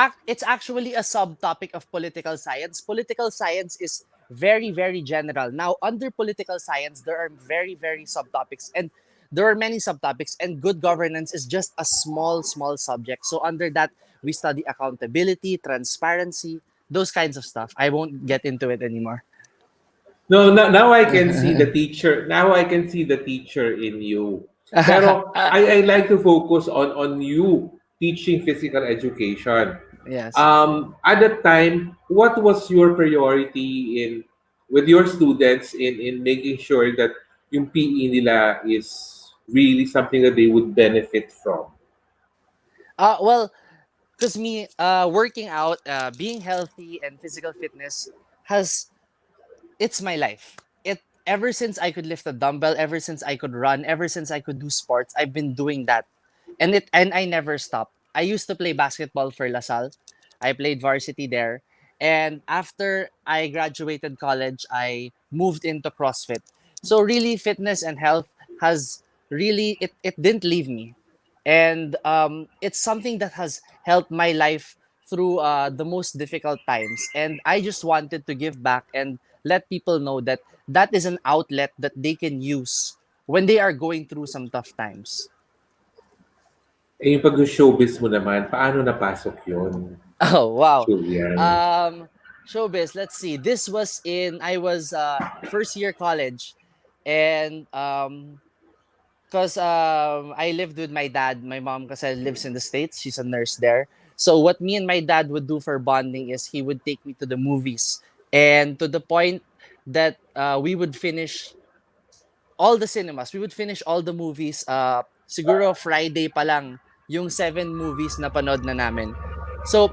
S7: actually a subtopic of political science. Political science is very, very general. Now, under political science, there are very, very subtopics, and there are many subtopics, and good governance is just a small, small subject. So under that, we study accountability, transparency, those kinds of stuff. I won't get into it anymore.
S1: No, now I can see the teacher. Now I can see the teacher in you. Pero I like to focus on you teaching physical education.
S7: Yes.
S1: At that time, what was your priority in with your students in making sure that yung PE nila is really something that they would benefit from?
S7: Well, because me, working out, being healthy, and physical fitness has it's my life. It ever since I could lift a dumbbell, ever since I could run, ever since I could do sports, I've been doing that, and I never stopped. I used to play basketball for LaSalle. I played varsity there, and after I graduated college, I moved into CrossFit. So really, fitness and health has really it didn't leave me, and it's something that has helped my life through the most difficult times. And I just wanted to give back and let people know that that is an outlet that they can use when they are going through some tough times.
S1: Eh, yung pag-showbiz mo naman, paano napasok yun,
S7: Oh, wow.
S1: Julian?
S7: Showbiz, let's see. This was in, I was first year college. And because I lived with my dad. My mom kasi lives in the States. She's a nurse there. So what me and my dad would do for bonding is he would take me to the movies. And to the point that we would finish all the cinemas. We would finish all the movies. Siguro Friday pa lang yung 7 movies na panood na namin. So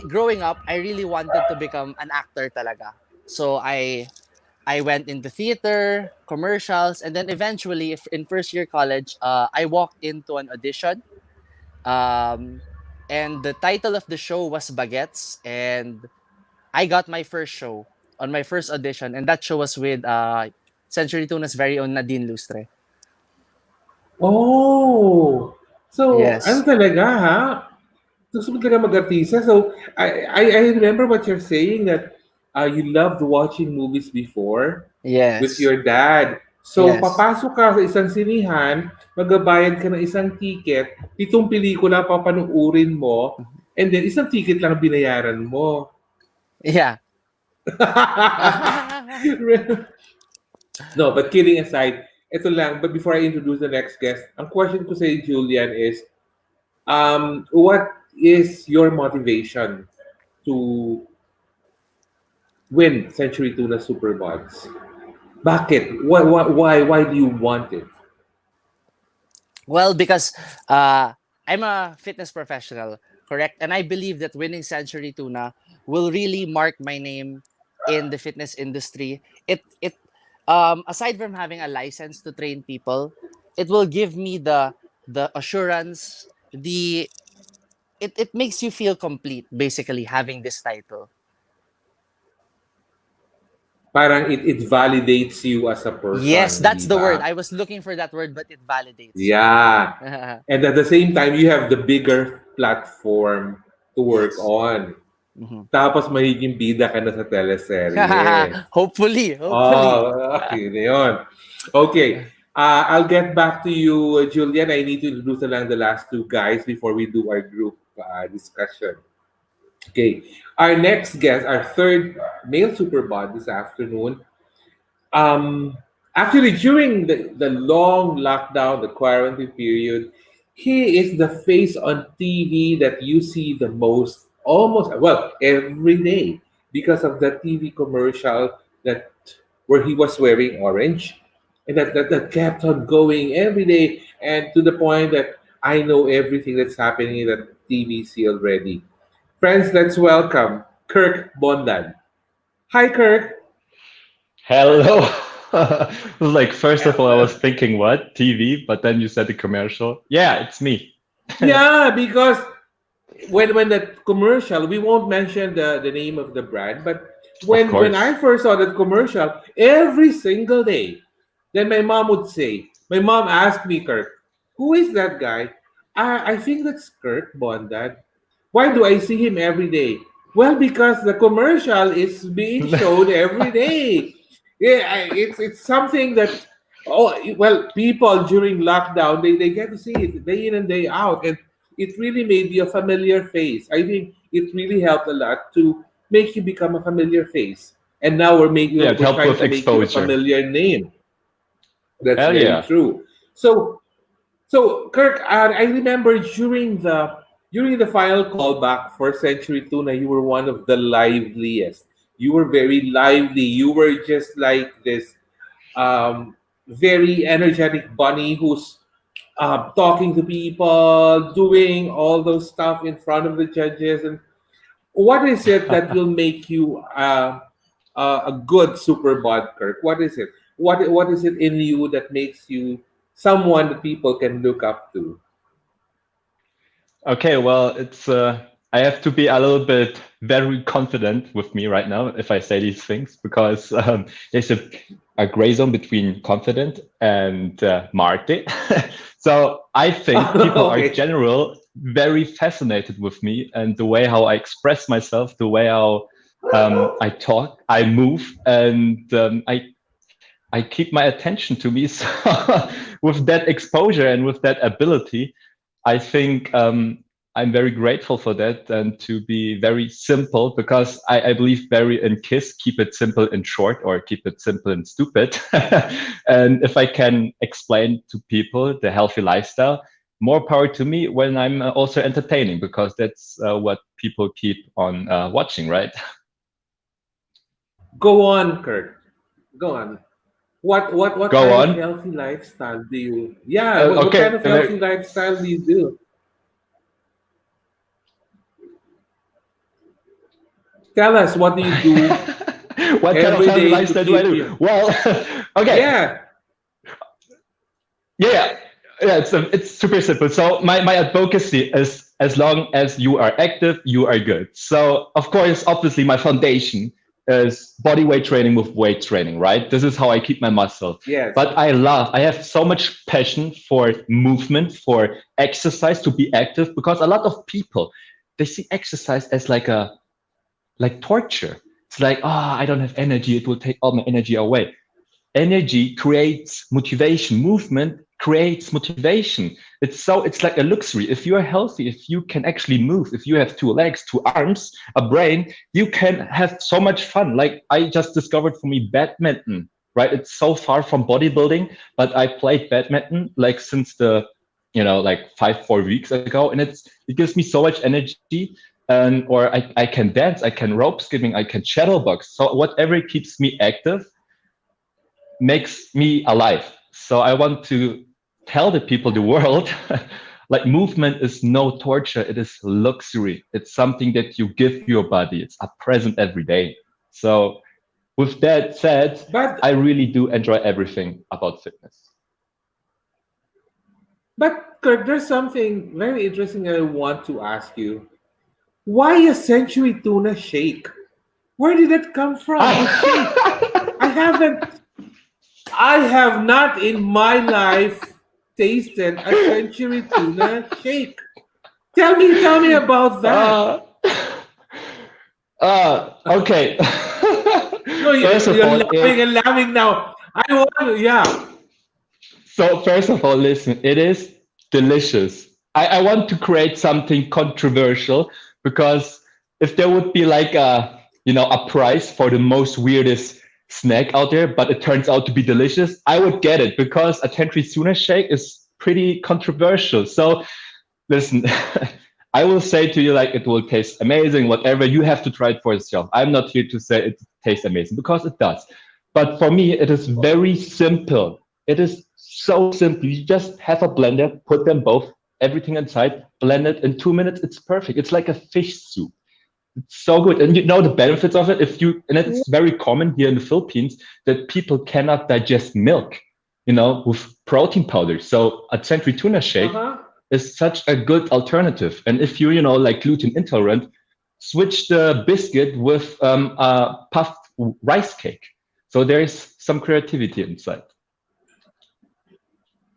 S7: growing up, I really wanted to become an actor talaga. So I went into theater, commercials, and then eventually, in first year college, I walked into an audition. Um, and the title of the show was Baguettes, and I got my first show on my first audition, and that show was with Century Tuna's very own Nadine Lustre.
S1: Oh! So, ano
S7: Yes,
S1: talaga ha? Gusto mo talaga mag-artista. So, I remember what you're saying that you loved watching movies before with
S7: yes,
S1: your dad. So,
S7: yes.
S1: papasok ka sa isang sinihan, magbabayad ka ng isang ticket, 7 pelikula papanuurin mo, and then isang ticket lang binayaran mo.
S7: Yeah.
S1: No, but kidding aside, ito lang, but before I introduce the next guest, ang question ko sa Julian is, what is your motivation to win Century Tuna Superbods? Bakit? Why do you want it?
S7: Well, because I'm a fitness professional, correct? And I believe that winning Century Tuna will really mark my name in the fitness industry. It aside from having a license to train people, it will give me the assurance, it makes you feel complete, basically, having this title.
S1: Parang it validates you as a
S7: Yes,
S1: person,
S7: that's
S1: di
S7: the word.
S1: ba?
S7: I was looking for that word, but it validates.
S1: Yeah. And at the same time, you have the bigger platform to work
S7: Yes.
S1: on.
S7: Mhm.
S1: Tapos magiging bida ka na sa teleserye.
S7: Hopefully.
S1: Oh, okay na yun. Okay. I'll get back to you, Julian. I need to introduce na lang the last 2 guys before we do our group discussion. Okay. Our next guest, our third male superbod this afternoon. Actually, during the long lockdown, the quarantine period, he is the face on TV that you see the most, almost, well, every day because of the TV commercial that where he was wearing orange, and that kept on going every day, and to the point that I know everything that's happening in that TVC already. Friends, let's welcome Kirk Bondad. Hi, Kirk.
S8: Hello. Like, first of all, I was thinking, what? TV? But then you said the commercial. Yeah, it's me.
S1: Yeah, because when the commercial, we won't mention the name of the brand, but
S8: Of
S1: when
S8: course.
S1: I first saw that commercial, every single day, then my mom would say, my mom asked me, Kirk, who is that guy? I think that's Kirk Bondad. Why do I see him every day? Well, because the commercial is being shown every day. Yeah, it's something that people during lockdown they get to see it day in and day out, and it really made you a familiar face. I think it really helped a lot to make you become a familiar face, and now
S8: Yeah, it
S1: we're
S8: helped
S1: trying
S8: with
S1: to make you a
S8: exposure.
S1: familiar name. That's
S8: Hell
S1: very
S8: yeah.
S1: true. So, Kirk, I remember during the final callback for Century Tuna, you were one of the liveliest. You were very lively. You were just like this very energetic bunny who's talking to people, doing all those stuff in front of the judges. And what is it that will make you a good Superbod, Kirk? What is it? What is it in you that makes you someone that people can look up to?
S8: Okay, well, it's I have to be a little bit very confident with me right now if I say these things because there's a gray zone between confident and Marte. So I think people are
S1: Okay.
S8: general very fascinated with me and the way how I express myself, the way how I talk, I move, and I keep my attention to me. So with that exposure and with that ability, I think I'm very grateful for that and to be very simple because I believe very in KISS, keep it simple and short or keep it simple and stupid. And if I can explain to people the healthy lifestyle, more power to me when I'm also entertaining because that's what people keep on watching, right?
S1: Go on, Kirk. Go on. What
S8: Go
S1: kind of
S8: on.
S1: healthy lifestyle do you? Yeah, what kind
S8: Okay.
S1: of healthy lifestyle do you do? Tell us, what do you do
S8: What kind of
S1: every
S8: healthy
S1: day to
S8: lifestyle do I
S1: keep
S8: do?
S1: you?
S8: Well, okay.
S1: Yeah.
S8: Yeah, yeah, it's super simple. So my advocacy is as long as you are active, you are good. So of course, obviously, my foundation is body weight training with weight training, right? This is how I keep my muscle.
S1: Yes.
S8: But I have so much passion for movement, for exercise, to be active, because a lot of people they see exercise as like torture. It's like, I don't have energy, it will take all my energy away. Energy creates motivation, movement creates motivation. It's like a luxury. If you are healthy, if you can actually move, if you have two legs, two arms, a brain, you can have so much fun. Like I just discovered for me badminton, right? It's so far from bodybuilding, but I played badminton like since like 4 weeks ago, and it gives me so much energy. And or I can dance, I can rope skipping, I can shadowbox. So whatever keeps me active makes me alive. So I want to tell the people, the world, like movement is no torture. It is luxury. It's something that you give your body. It's a present every day. So with that said,
S1: But
S8: I really do enjoy everything about fitness.
S1: Kurt, there's something very interesting I want to ask you. Why a century tuna shake? Where did it come from? The shake. I haven't I have not in my life tasted a century tuna shake. Tell me about that.
S8: uh, okay.
S1: No,
S8: First of
S1: you're
S8: all,
S1: laughing and laughing now. I want to, yeah.
S8: so first of all, listen, it is delicious. I want to create something controversial because if there would be like a prize for the most weirdest snack out there, but it turns out to be delicious, I would get it because a Tentry tuna shake is pretty controversial. So listen, I will say to you like it will taste amazing, whatever. You have to try it for yourself. I'm not here to say it tastes amazing because it does. But for me, it is very simple. It is so simple. You just have a blender, put them both, everything inside, blend it in 2 minutes. It's perfect. It's like a fish soup. It's so good. And you know the benefits of it. And it's very common here in the Philippines that people cannot digest milk, with protein powder. So a century tuna shake
S1: Uh-huh.
S8: is such a good alternative. And if you, like gluten intolerant, switch the biscuit with a puffed rice cake. So there is some creativity inside.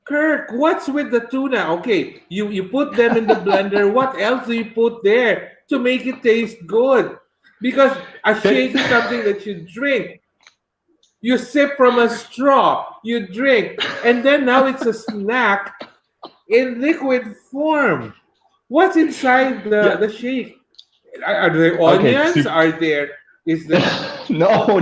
S1: Kirk, what's with the tuna? Okay, you put them in the blender. What else do you put there to make it taste good? Because a shake is something that you drink. You sip from a straw, you drink, and then now it's a snack in liquid form. What's inside
S8: Yeah.
S1: the shake? Are there
S8: Okay.
S1: onions? Are there is there
S8: No.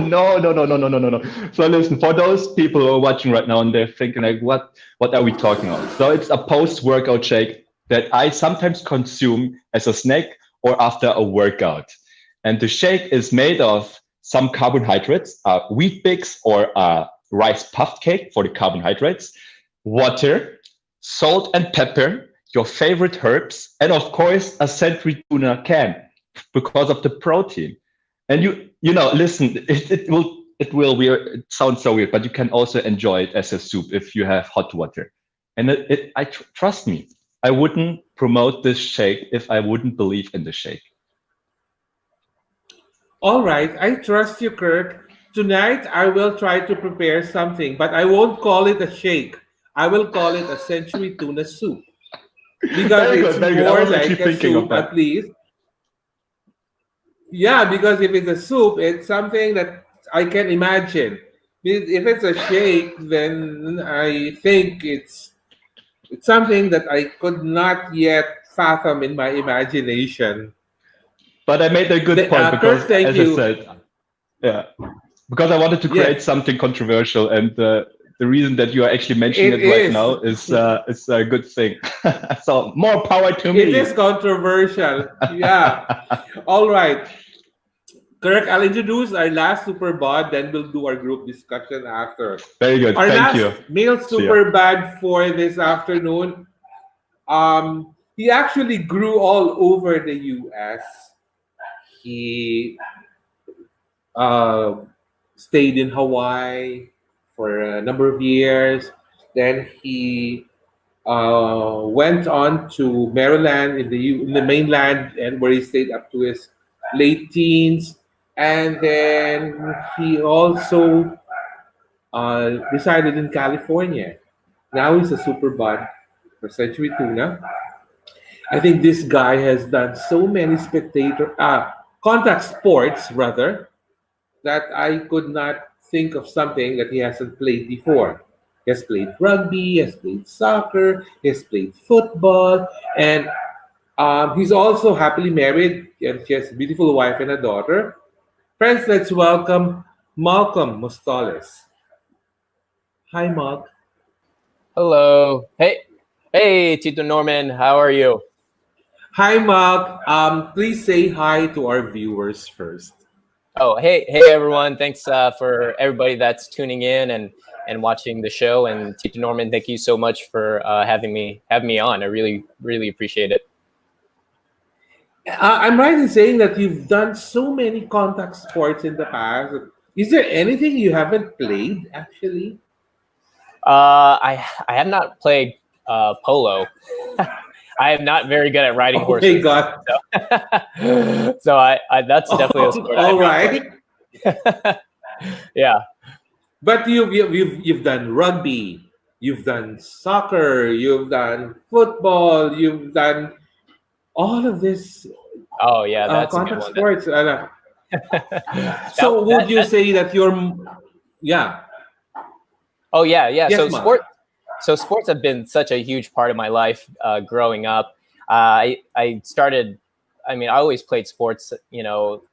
S8: So listen, for those people who are watching right now and they're thinking like, what are we talking about? So it's a post-workout shake that I sometimes consume as a snack or after a workout. And the shake is made of some carbohydrates, wheat bix or rice puffed cake for the carbohydrates, water, salt and pepper, your favorite herbs, and of course a century tuna can because of the protein. And listen, it will weird. It sounds so weird, but you can also enjoy it as a soup if you have hot water. And trust me, I wouldn't promote this shake if I wouldn't believe in the shake.
S1: all right? I trust you, Kirk. Tonight I will try to prepare something, but I won't call it a shake. I will call it a century tuna soup because
S8: Very
S1: it's
S8: good, very good. I
S1: more
S8: was
S1: like
S8: actually
S1: a
S8: thinking of
S1: soup
S8: that.
S1: at least. Yeah, because if it's a soup, it's something that I can imagine. If it's a shake, then I think it's something that I could not yet fathom in my imagination.
S8: But I made a good point because,
S1: Kirk, thank
S8: as I
S1: you.
S8: said, yeah, because I wanted to create
S1: Yes,
S8: something controversial, and the reason that you are actually mentioning
S1: it
S8: it right
S1: is.
S8: now is a good thing. So more power to
S1: It is
S8: me.
S1: controversial. Yeah. All right. Kirk, I'll introduce our last Superbod, then we'll do our group discussion after.
S8: Very good.
S1: Our
S8: Thank
S1: last
S8: you.
S1: male
S8: See ya.
S1: Superbad for this afternoon, he actually grew all over the U.S. He uh, stayed in Hawaii for a number of years. Then he went on to Maryland in the mainland, and where he stayed up to his late teens. And then he also resided in California. Now he's a super bud for Century Tuna. I think this guy has done so many contact sports rather, that I could not think of something that he hasn't played before. He has played rugby, he has played soccer, he has played football, and he's also happily married, and he has a beautiful wife and a daughter. Friends, let's welcome Malcolm Mostoles. Hi, Mark.
S9: Hello. Hey, Tito Norman. How are you?
S1: Hi, Mark. Please say hi to our viewers first.
S9: Oh, hey, everyone. Thanks for everybody that's tuning in and watching the show. And Tito Norman, thank you so much for having me on. I really, really appreciate it.
S1: I'm right in saying that you've done so many contact sports in the past. Is there anything you haven't played, actually?
S9: I have not played polo. I am not very good at riding
S1: Oh my
S9: horses.
S1: God.
S9: So I that's definitely a sport.
S1: All right.
S9: Yeah.
S1: But you've done rugby, you've done soccer, you've done football, you've done all of this
S9: Oh yeah, that's a good
S1: contact
S9: one.
S1: sports. So would you say that yeah?
S9: Oh yeah.
S1: Yes,
S9: So
S1: Mark.
S9: sports have been such a huge part of my life growing up. I started. I mean, I always played sports.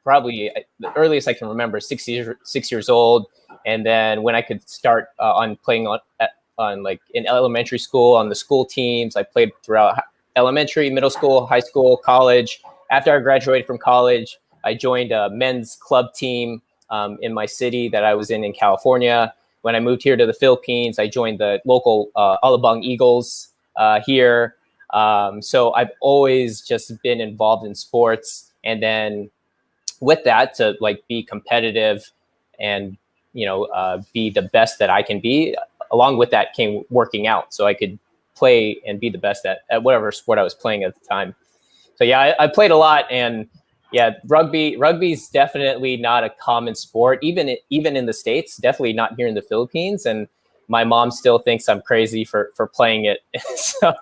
S9: Probably the earliest I can remember, 6 years old, and then when I could start on playing on like in elementary school on the school teams, I played throughout elementary, middle school, high school, college. After I graduated from college, I joined a men's club team in my city that I was in California. When I moved here to the Philippines, I joined the local Alabang Eagles here. So I've always just been involved in sports. And then with that, to like be competitive and, be the best that I can be, along with that came working out. So I could play and be the best at whatever sport I was playing at the time. So yeah, I played a lot, and yeah, rugby's definitely not a common sport, even in the States, definitely not here in the Philippines. And my mom still thinks I'm crazy for playing it. So,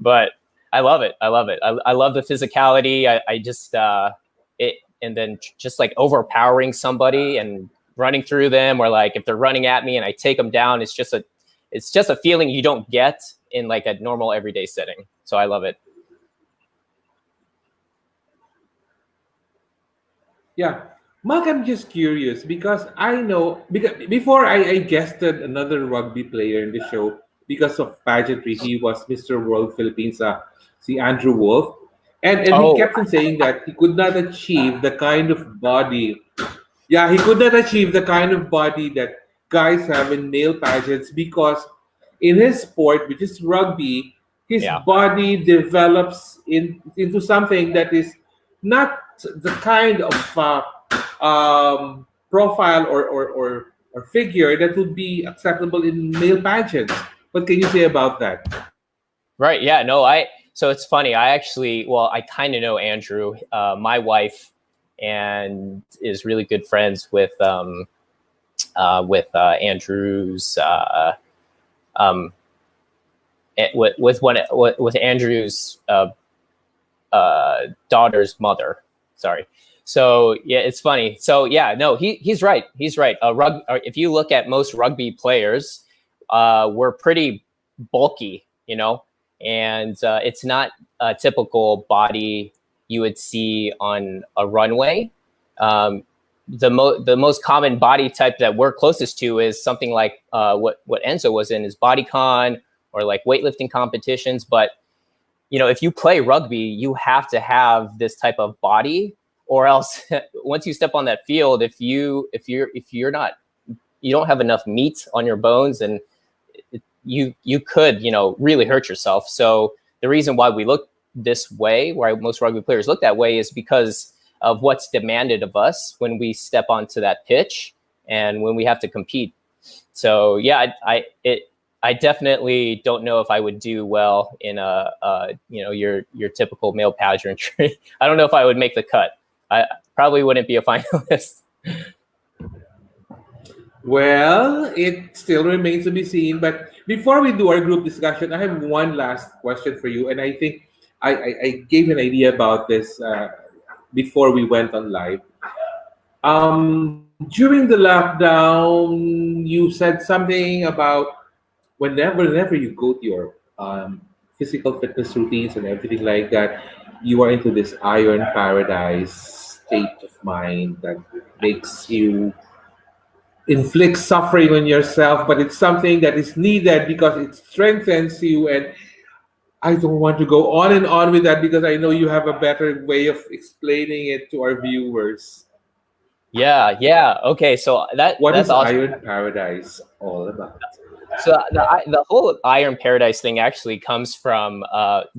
S9: but I love it. I love the physicality. I just and then just like overpowering somebody and running through them, or like if they're running at me and I take them down, it's just a feeling you don't get in like a normal everyday setting. So I love it.
S1: Yeah. Mark, I'm just curious because I know because before I guested another rugby player in the show because of pageantry. He was Mr. World Philippines, si Andrew Wolf. And he
S9: Oh,
S1: kept on saying that he could not achieve the kind of body. Yeah, he could not achieve the kind of body that guys have in male pageants because in his sport, which is rugby, his
S9: yeah.
S1: body develops into something that is not the kind of profile or figure that would be acceptable in male pageants. What can you say about that?
S9: Right. Yeah. No, so it's funny. I kind of know Andrew, my wife, and is really good friends with Andrew's, with Andrew's, daughter's mother. Sorry. So yeah, it's funny. So yeah, no, he's right. He's right. If you look at most rugby players, we're pretty bulky, and it's not a typical body you would see on a runway. The most common body type that we're closest to is something like what Enzo was in, is bodycon or like weightlifting competitions. But if you play rugby, you have to have this type of body, or else once you step on that field, if you don't have enough meat on your bones, and you could really hurt yourself. So the reason why we look this way, why most rugby players look that way, is because of what's demanded of us when we step onto that pitch and when we have to compete. So yeah, I definitely don't know if I would do well in your typical male pageantry. I don't know if I would make the cut. I probably wouldn't be a finalist.
S1: Well, it still remains to be seen. But before we do our group discussion, I have one last question for you. And I think I gave an idea about this before we went on live. During the lockdown, you said something about whenever you go to your physical fitness routines and everything like that, you are into this iron paradise state of mind that makes you inflict suffering on yourself, but it's something that is needed because it strengthens you. And I don't want to go on and on with that because I know you have a better way of explaining it to our viewers.
S9: Yeah. Okay, so
S1: What
S9: that's
S1: is
S9: awesome.
S1: Iron Paradise all about?
S9: So the whole Iron Paradise thing actually comes from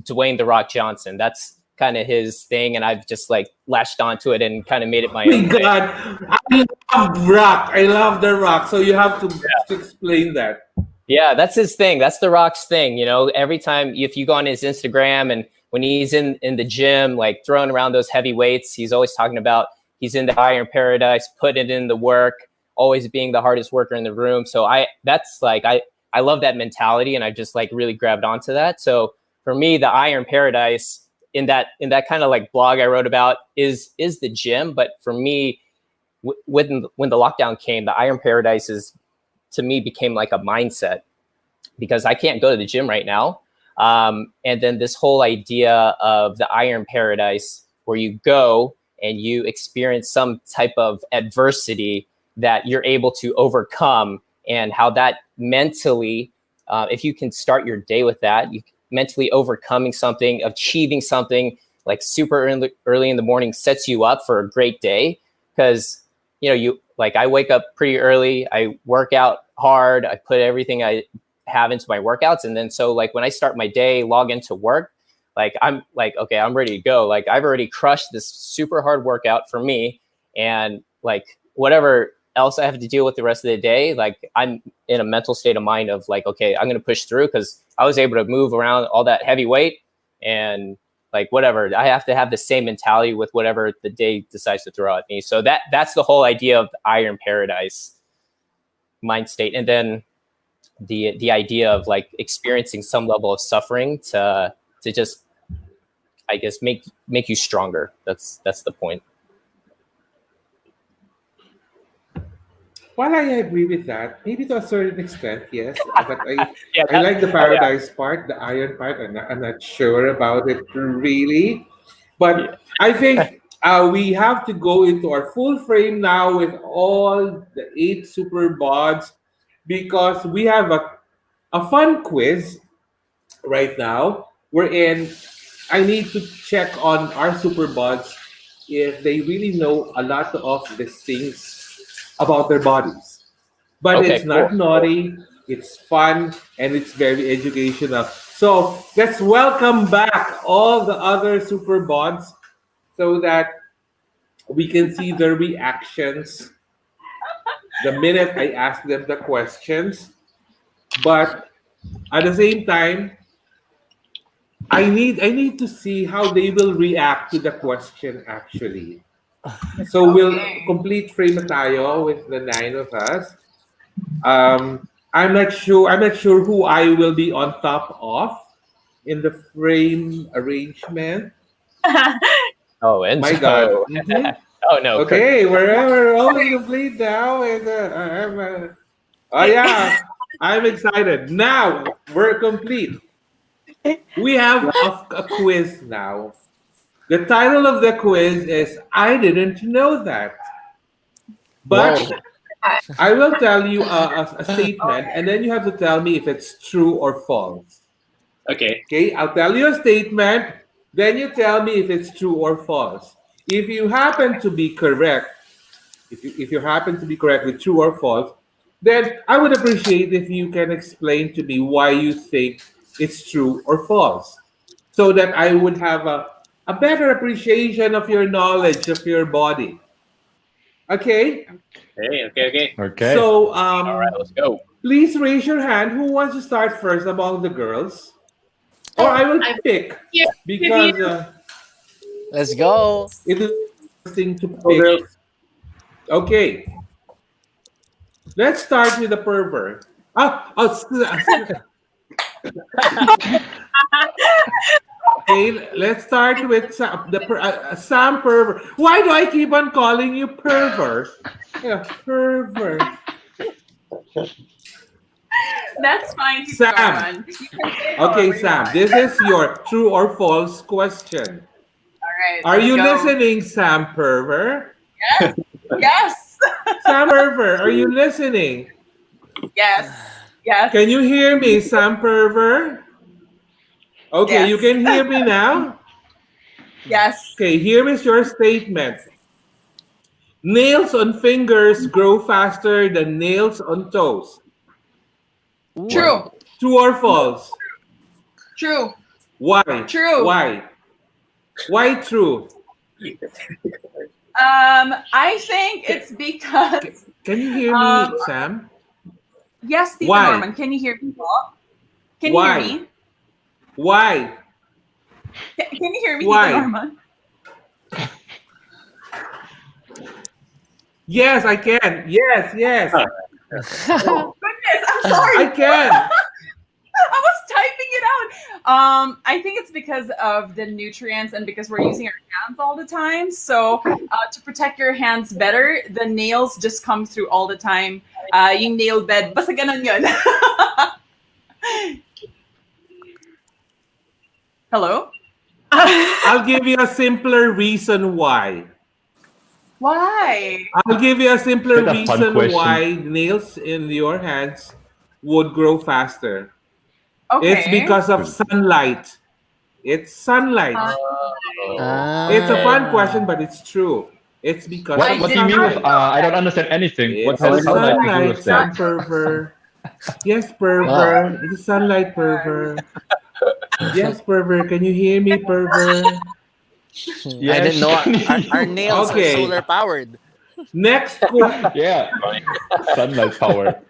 S9: Dwayne "The Rock" Johnson. That's kind of his thing, and I've just like latched onto it and kind of made it my
S1: Oh
S9: own
S1: my
S9: thing.
S1: God, I love Rock. I love The Rock. So you have to explain that.
S9: Yeah, that's his thing. That's The Rock's thing. Every time if you go on his Instagram, and when he's in the gym, like throwing around those heavy weights, he's always talking about he's in the Iron Paradise, putting in the work, always being the hardest worker in the room. So I love that mentality, and I just like really grabbed onto that. So for me, the Iron Paradise in that kind of like blog I wrote about is the gym. But for me, when the lockdown came, the Iron Paradise to me became like a mindset, because I can't go to the gym right now. And then this whole idea of the Iron Paradise, where you go and you experience some type of adversity that you're able to overcome, and how that mentally, if you can start your day with that, you mentally overcoming something, achieving something like super early in the morning sets you up for a great day. Because I wake up pretty early, I work out hard, I put everything I have into my workouts, and then so like when I start my day, log into work, like I'm like, okay, I'm ready to go. Like I've already crushed this super hard workout for me, and like whatever else I have to deal with the rest of the day, like I'm in a mental state of mind of like, okay, I'm going to push through, because I was able to move around all that heavy weight, and like whatever, I have to have the same mentality with whatever the day decides to throw at me. So that's the whole idea of the Iron Paradise mind state. And then the idea of like experiencing some level of suffering to just, I guess, make you stronger. That's the point.
S1: while I agree with that, maybe to a certain extent, yes. But
S9: Yeah,
S1: I like the
S9: yeah.
S1: paradise part, the iron part. I'm not sure about it really. But I think we have to go into our full frame now with all the 8 Superbods because we have a fun quiz right now. We're in. I need to check on our Superbods if they really know a lot of these things about their bodies. But
S9: Okay,
S1: it's not
S9: cool.
S1: naughty, it's fun, and it's very educational. So let's welcome back all the other Superbods so that we can see their reactions the minute I ask them the questions. But at the same time, I need to see how they will react to the question actually. So we'll complete frame na tayo with the 9 of us. I'm not sure who I will be on top of in the frame arrangement.
S9: Oh, and
S1: My God. Mhm.
S9: Oh no, Kirk.
S1: Okay, we're almost complete now. And oh yeah, I'm excited. Now we're complete. We have a quiz now. The title of the quiz is "I Didn't Know That," but
S9: Whoa.
S1: I will tell you a statement, and then you have to tell me if it's true or false.
S6: Okay.
S1: Okay, I'll tell you a statement, then you tell me if it's true or false. If you happen to be correct, if you happen to be correct with true or false, then I would appreciate if you can explain to me why you think it's true or false, so that I would have a better appreciation of your knowledge of your body. Okay,
S6: Okay.
S8: Okay.
S1: so
S9: All right, let's go.
S1: please raise your hand. Who wants to start first among the girls? Or I will pick
S4: Yeah,
S1: because
S7: Let's go.
S1: it is interesting to
S6: Go
S1: pick.
S6: girls.
S1: Okay, let's start with the pervert. Okay, let's start with Sam Pervert. Why do I keep on calling you pervert? Yeah, pervert.
S5: That's fine.
S1: Sam.
S5: Norman. You can say
S1: Okay,
S5: however you
S1: Sam,
S5: want.
S1: this is your true or false question.
S5: All right.
S1: Are
S5: let's
S1: you
S5: go.
S1: listening, Sam Pervert?
S5: Yes. Yes.
S1: Sam Pervert, are you listening?
S5: Yes. Yes.
S1: Can you hear me, Sam Pervert? Okay,
S5: Yes.
S1: you can hear me now?
S5: Yes.
S1: Okay, here is your statement. Nails on fingers grow faster than nails on toes.
S5: True.
S1: True or false?
S5: True.
S1: Why?
S5: True.
S1: Why? Why true?
S5: I think it's because
S1: Can you hear me, Sam?
S5: yes, Tita
S1: Why?
S5: Norman. Can you hear me? Can
S1: Why?
S5: you hear me?
S1: Why?
S5: Can you hear me,
S1: Why?
S5: Tita Norman?
S1: Yes, I can. Yes.
S5: Goodness, I'm sorry.
S1: I can.
S5: I was typing it out. I think it's because of the nutrients and because we're using our hands all the time. So to protect your hands better, the nails just come through all the time. Yung nail bed, basta ganun yun. Hello?
S1: I'll give you a simpler reason why.
S5: Why?
S1: I'll give you a simpler
S8: Is that a fun
S1: reason
S8: question?
S1: why nails in your hands would grow faster.
S5: Okay.
S1: It's because of sunlight. It's sunlight. It's a fun question, but it's true. It's because
S8: What,
S1: of
S8: what do you mean with
S1: sunlight.
S8: I don't understand anything. What
S1: It's
S8: has
S1: a
S8: sunlight to do
S1: sunlight,
S8: with
S1: Sam
S8: that?
S1: Pervert. Yes, Pervert. It's a sunlight, Pervert. Yes, Pervert. Can you hear me, Pervert?
S7: I didn't know our nails
S1: Okay.
S7: are solar powered.
S1: Next question.
S8: Yeah. Sunlight power.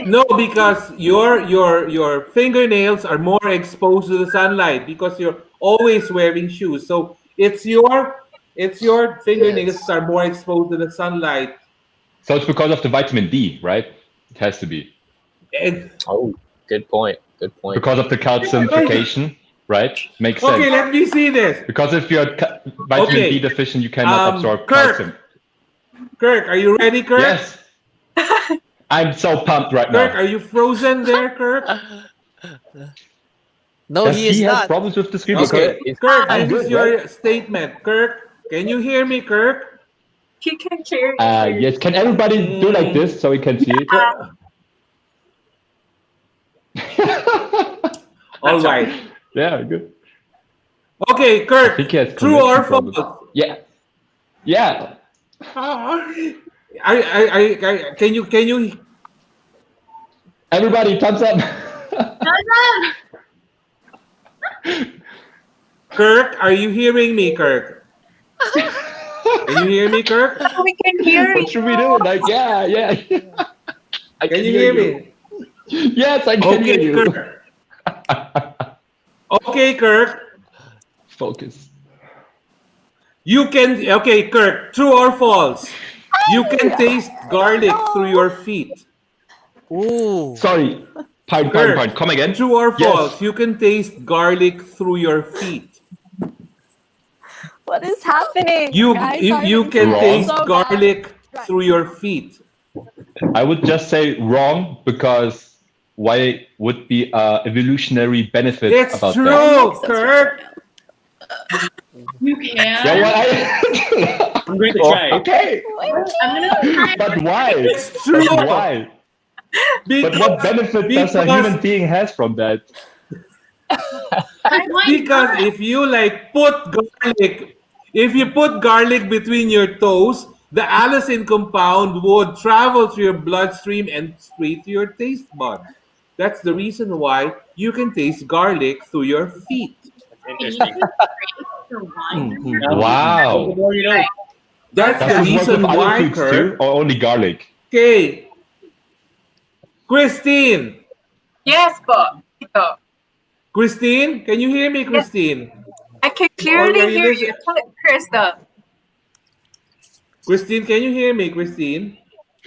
S1: No, because your fingernails are more exposed to the sunlight because you're always wearing shoes. So it's your fingernails are more exposed to the sunlight.
S8: So it's because of the vitamin D, right? It has to be.
S1: And,
S9: Oh, good point. Good point.
S8: Because of the calcification, right? Makes sense.
S1: okay, let me see this.
S8: Because if you're vitamin
S1: Okay.
S8: D deficient, you cannot absorb
S1: Kirk.
S8: calcium.
S1: Kirk, are you ready, Kirk?
S8: Yes. I'm so pumped right
S1: Kirk,
S8: now.
S1: are you frozen there, Kirk?
S7: No,
S8: Does
S7: he is
S8: he have
S7: not.
S8: problems with the screen?
S1: Okay,
S9: He's
S1: Kirk,
S8: I'm
S1: this is
S8: good,
S1: your statement. Kirk, can you hear me, Kirk?
S5: He can hear you.
S8: Yes. Can everybody do like this so we can see it?
S1: All right.
S8: Yeah, good.
S1: Okay,
S8: I
S1: Kirk,
S8: think he has
S1: true or
S8: connection
S1: false?
S8: problems. Yeah. Yeah.
S1: Can you
S8: Everybody, thumbs up.
S1: Kirk, are you hearing me, Kirk? Can you hear me, Kirk?
S5: We can hear
S8: What should we do? Like, yeah. I
S1: Can you hear me?
S8: Yes, I can hear
S1: Okay,
S8: you.
S1: Kirk. Okay, Kirk.
S8: Focus.
S1: Okay, Kirk, true or false? You can taste garlic through your feet.
S7: Ooh.
S8: Sorry. Pardon. Come again.
S1: True or
S8: Yes.
S1: false? You can taste garlic through your feet.
S3: What is happening?
S1: You
S3: guys?
S1: you
S3: I'm
S1: can
S8: Wrong.
S1: taste
S3: so bad.
S1: garlic through your feet.
S8: I would just say wrong because why would be evolutionary benefit
S1: It's
S8: about
S1: true,
S8: that?
S1: Kirk.
S4: You can.
S8: Yeah, well,
S6: I'm going to try.
S8: okay,
S4: I'm gonna try.
S8: but why?
S1: It's true.
S8: But why? But what benefit does a human being has from that?
S1: Because if you put garlic between your toes, the allicin compound would travel through your bloodstream and straight to your taste bud. That's the reason why you can taste garlic through your feet.
S6: Interesting.
S8: Wow.
S6: The more you know.
S1: That's
S8: Does
S1: the
S8: this work
S1: reason
S8: with other
S1: why,
S8: foods
S1: Kirk.
S8: too, or only garlic?
S1: Okay. Christine.
S5: Yes, po. Ito.
S1: Christine, can you hear me, Christine?
S5: I can
S1: Are
S5: clearly
S1: you
S5: hear you,
S1: listening?
S5: Crystal.
S1: Christine, can you hear me, Christine?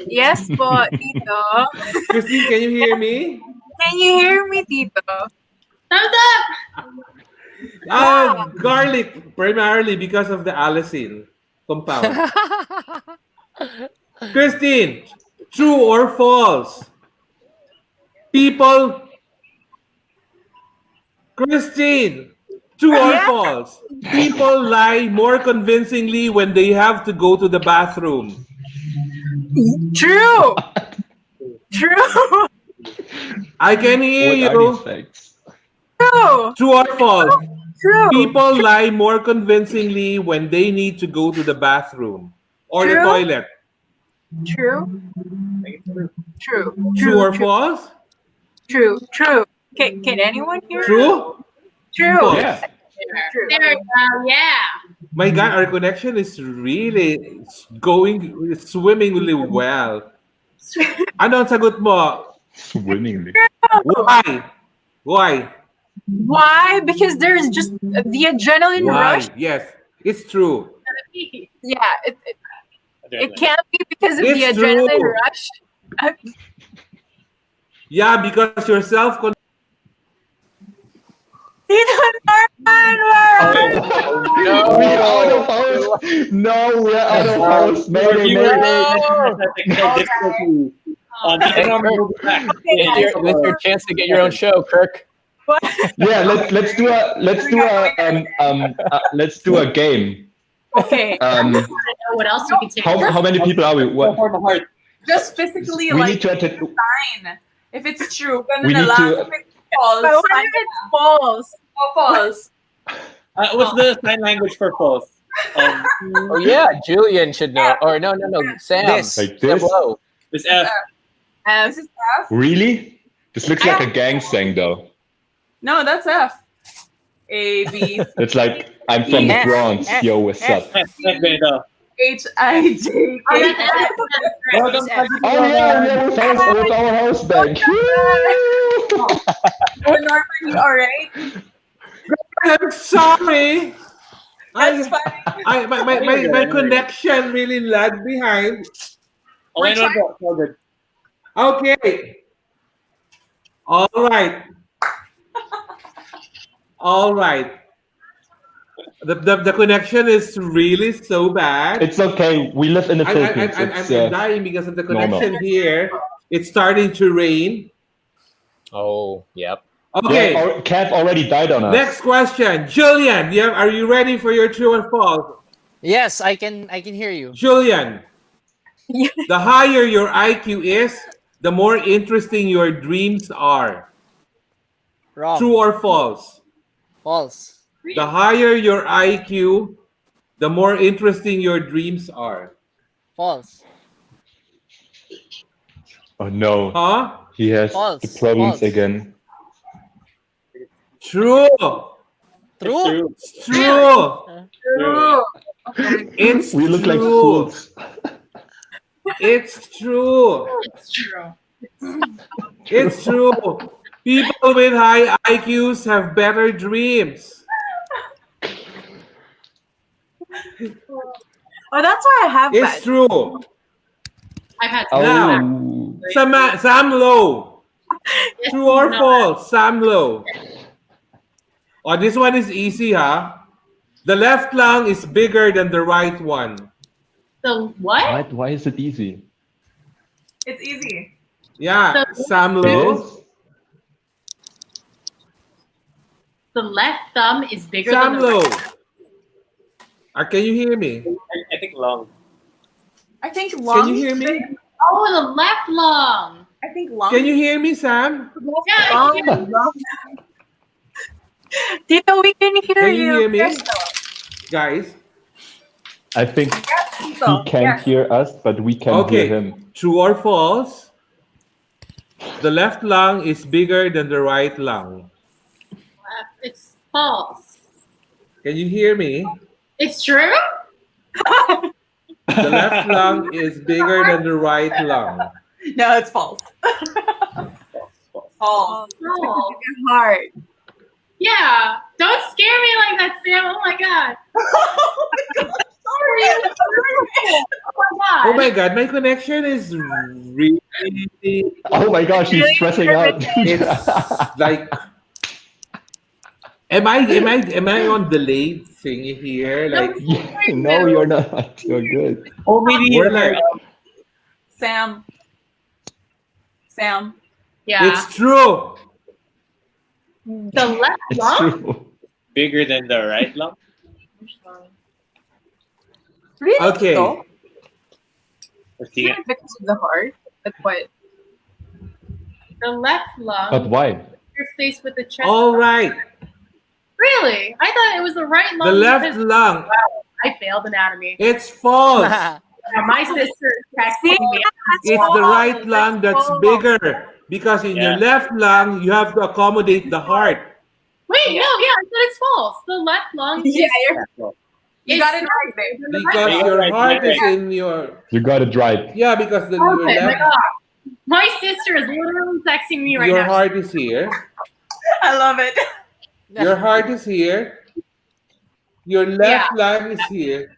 S5: Yes, po, Tito.
S1: Christine, can you hear me?
S5: Can you hear me, Tito?
S4: Thumbs up.
S1: Garlic, primarily because of the allicin compound. Christine, true or false? Christine, true or false? People lie more convincingly when they have to go to the bathroom.
S5: True. True.
S1: I can hear
S8: What are these
S1: you.
S8: facts?
S5: True.
S1: True or false?
S5: True.
S1: People lie more convincingly when they need to go to the bathroom or the
S5: True.
S1: toilet.
S5: True. True.
S1: True or false?
S5: True. True. Can anyone hear?
S1: True?
S5: True.
S1: False.
S8: Yeah.
S5: True.
S4: There you go. Yeah.
S1: My God, our connection is really swimmingly well. Ano ang sagot mo?
S8: Swimmingly.
S1: Why? Why?
S5: Why? Because there's just the adrenaline
S1: Why?
S5: rush.
S1: Yes, it's true.
S5: Yeah, it can't be because of the
S1: It's
S5: adrenaline
S1: true.
S5: rush.
S1: Yeah, because you're self.
S5: Tito Norman!
S8: We're out of house. No, we're out of house. Mayday.
S9: Hey, Kirk, this is your chance to get your own show, Kirk.
S8: Yeah, let's do a game.
S5: Okay.
S4: I don't know what else you can take.
S8: How many people are we? What?
S5: Just physically,
S8: We
S5: like,
S8: need to attend.
S5: sign. If it's true,
S8: We need to.
S5: if it's false, but what if it's false? Oh, false.
S6: What's the sign language for false?
S9: Oh yeah, Julian should know. Or no, Sam.
S7: This.
S8: Like
S9: Sam
S8: this?
S9: Lo.
S6: This F.
S5: This is F.
S8: Really? This looks like a gang sign, though.
S5: No, that's F. A, B,
S8: It's like I'm from the
S7: F,
S8: Bronx.
S7: F,
S8: Yo, what's up?
S6: F ganito.
S5: H, I, J, K.
S6: Welcome
S7: F.
S8: Oh yeah, with our house back.
S5: Oh, Norman, all right?
S1: I'm sorry.
S5: That's fine.
S1: My connection really lagged behind.
S6: Okay, no, all good.
S1: Okay. All right. The connection is really so bad.
S8: It's okay. We live in the Philippines.
S1: I'm dying because of the
S8: normal.
S1: connection here. It's starting to rain.
S9: Oh, yep.
S1: Okay.
S8: Yeah, Kev already died on us.
S1: Next question, Julian. Are you ready for your true or false?
S7: Yes, I can hear you.
S1: Julian,
S2: Yeah.
S1: the higher your IQ is, the more interesting your dreams are.
S7: Wrong.
S1: True or false?
S7: False.
S1: The higher your IQ, the more interesting your dreams are.
S7: False.
S8: Oh no,
S1: Huh?
S8: he has
S7: False.
S8: the problems
S7: False.
S8: again.
S1: True.
S7: True?
S1: It's true.
S3: True. Okay.
S1: It's
S8: We look like
S1: true.
S8: fools.
S1: It's true.
S4: It's true.
S1: It's true. People with high IQs have better dreams.
S3: Oh, that's why I have
S1: It's
S3: that.
S1: true.
S4: I've had
S1: Now,
S8: Oh,
S1: Sam Lo. True or false? Sam Lo. Oh, this one is easy, huh? The left lung is bigger than the right one.
S4: The what?
S8: what? Why is it easy?
S5: It's easy.
S1: Yeah, Sam
S8: It
S1: Lo.
S8: is?
S4: The left thumb is bigger
S1: Sam
S4: than the
S1: Lo.
S4: right.
S1: Can you hear me?
S6: I think long.
S5: I think
S1: Can
S5: lungs.
S1: you hear me?
S4: Oh, the left lung.
S5: I think lungs.
S1: Can you hear me, Sam?
S4: Yeah, I can-
S3: Tito, we can hear
S1: Can you hear me?
S3: Yes,
S1: Guys.
S8: I think
S3: so.
S8: he can't hear us, but we can
S1: Okay.
S8: hear him.
S1: True or false? The left lung is bigger than the right lung.
S4: It's false.
S1: Can you hear me?
S4: It's true?
S1: The left lung is bigger than the right lung.
S5: No, it's false. False.
S4: No.
S3: It's hard.
S4: Yeah. Don't scare me like that, Sam. Oh my god. Sorry.
S1: Oh my god, my connection is really.
S8: Oh my gosh, he's stressing out.
S1: It's like. Am I on delayed thingy here? Like
S8: No, you're not. You're good.
S6: Oh, maybe
S1: we're like
S5: Sam.
S4: Yeah.
S1: it's true.
S4: The left
S8: It's
S4: lung?
S8: true.
S6: bigger than the right lung.
S3: Really?
S1: Okay.
S3: So,
S6: Or tingin-
S3: not because of the heart, but what?
S4: The left lung.
S8: But why?
S4: Your face with the chest.
S1: All right.
S4: Really? I thought it was the right lung.
S1: The left
S4: because-
S1: lung.
S4: I failed anatomy.
S1: It's false.
S4: Now, my sister is texting me.
S1: It's the right lung that's bigger because in your
S6: Yeah.
S1: left lung you have to accommodate the heart.
S4: Wait, no, yeah, I said it's false. The left lung
S3: Yeah,
S5: You got it right, babe.
S4: than the
S1: Because
S4: right lung.
S1: your
S6: Right,
S1: heart
S6: right,
S1: is in your
S8: You got it right.
S1: yeah. Because your
S4: Okay, my
S1: left
S4: God. My sister is literally texting me right
S1: your
S4: now.
S1: heart is here.
S5: I love it.
S1: Your heart is here. Your left lung is here.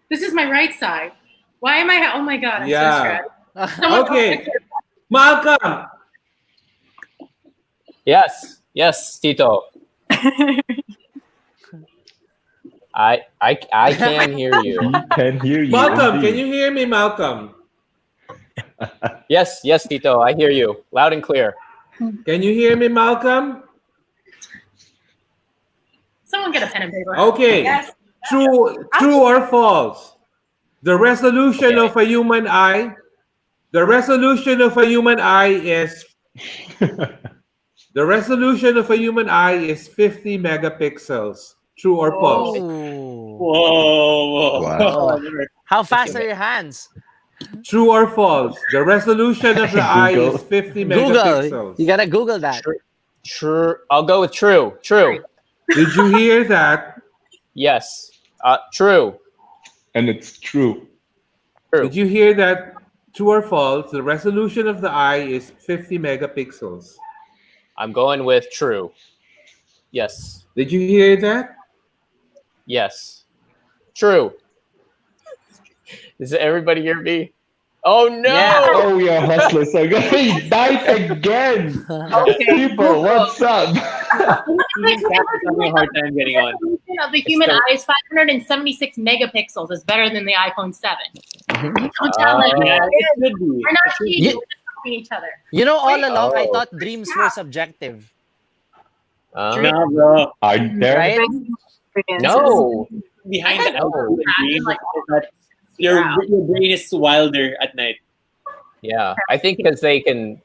S4: This is my right side. Why am I? Oh my God, I'm
S1: Yeah.
S4: so stressed.
S1: Okay, Malcolm.
S9: Yes, Tito. I can hear you.
S8: He can hear you.
S1: Malcolm,
S8: indeed.
S1: can you hear me, Malcolm?
S9: Yes, Tito. I hear you loud and clear.
S1: Can you hear me, Malcolm?
S4: Someone get a pen and paper.
S1: Okay.
S5: Yes.
S1: True or false? The resolution of a human eye. The resolution of a human eye is. The resolution of a human eye is 50 megapixels. True or false?
S7: Ooh.
S6: Whoa.
S8: Wow.
S7: How fast are your hands?
S1: True or false? The resolution of the eye
S8: Google.
S1: is 50
S7: Google.
S1: megapixels.
S7: You gotta Google that.
S9: True. I'll go with true. True.
S1: Did you hear that?
S9: Yes. True.
S8: And it's true.
S9: True.
S1: Did you hear that? True or false? The resolution of the eye is 50 megapixels.
S9: I'm going with true. Yes.
S1: Did you hear that?
S9: Yes. True. Does everybody hear me? Oh no!
S7: Yeah.
S8: Oh, we are hustlers again. He died again. People, what's up?
S6: Even Kat is having a hard time getting on.
S4: resolution of the human eye is 576 megapixels. It's better than the iPhone 7. Don't tell me.
S6: Yeah, it should be.
S4: We're not cheating.
S7: Yeah.
S4: We're just talking each other.
S7: You know, all along I
S9: Oh.
S7: thought dreams were subjective,
S6: No, bro.
S8: Are there?
S7: right?
S9: No.
S6: Behind
S4: I
S6: the
S4: can't
S6: outdoor dream,
S4: like,
S6: that your brain is wilder at night.
S9: Yeah, I think because they can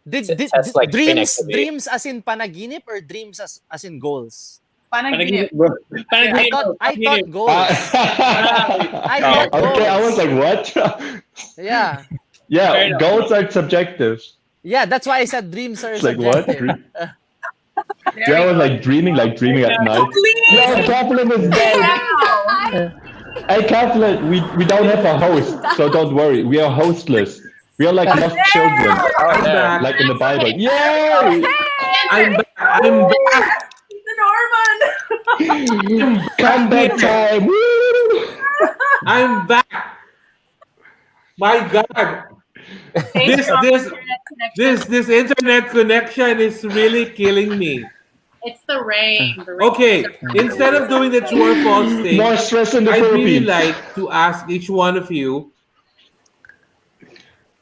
S7: Did,
S9: That's like brain
S7: dreams
S9: activity.
S7: dreams as in panaginip or dreams as in goals?
S5: Panaginip.
S6: Bro.
S7: I thought goals. I thought
S8: Okay, I was
S7: goals.
S8: like, what?
S7: Yeah.
S6: Fair
S8: Yeah,
S6: enough.
S8: goals are subjective.
S7: Yeah, that's why I said dreams are
S8: It's like what?
S7: subjective.
S8: Yeah, I was like dreaming at night. Yeah, Kathleen is dead. Hey, Kathleen, we don't have a host, so don't worry. We are hostless. We are like lost children,
S1: I'm back.
S8: like in the Bible. Yay!
S1: I'm back. I'm back.
S5: Norman.
S8: Comeback time! Woo!
S1: I'm back. My God. This internet connection is really killing me.
S4: It's the rain. The rain.
S1: Okay, instead of doing the true or false thing,
S8: More stress in the
S1: I'd really
S8: Philippines.
S1: like to ask each one of you.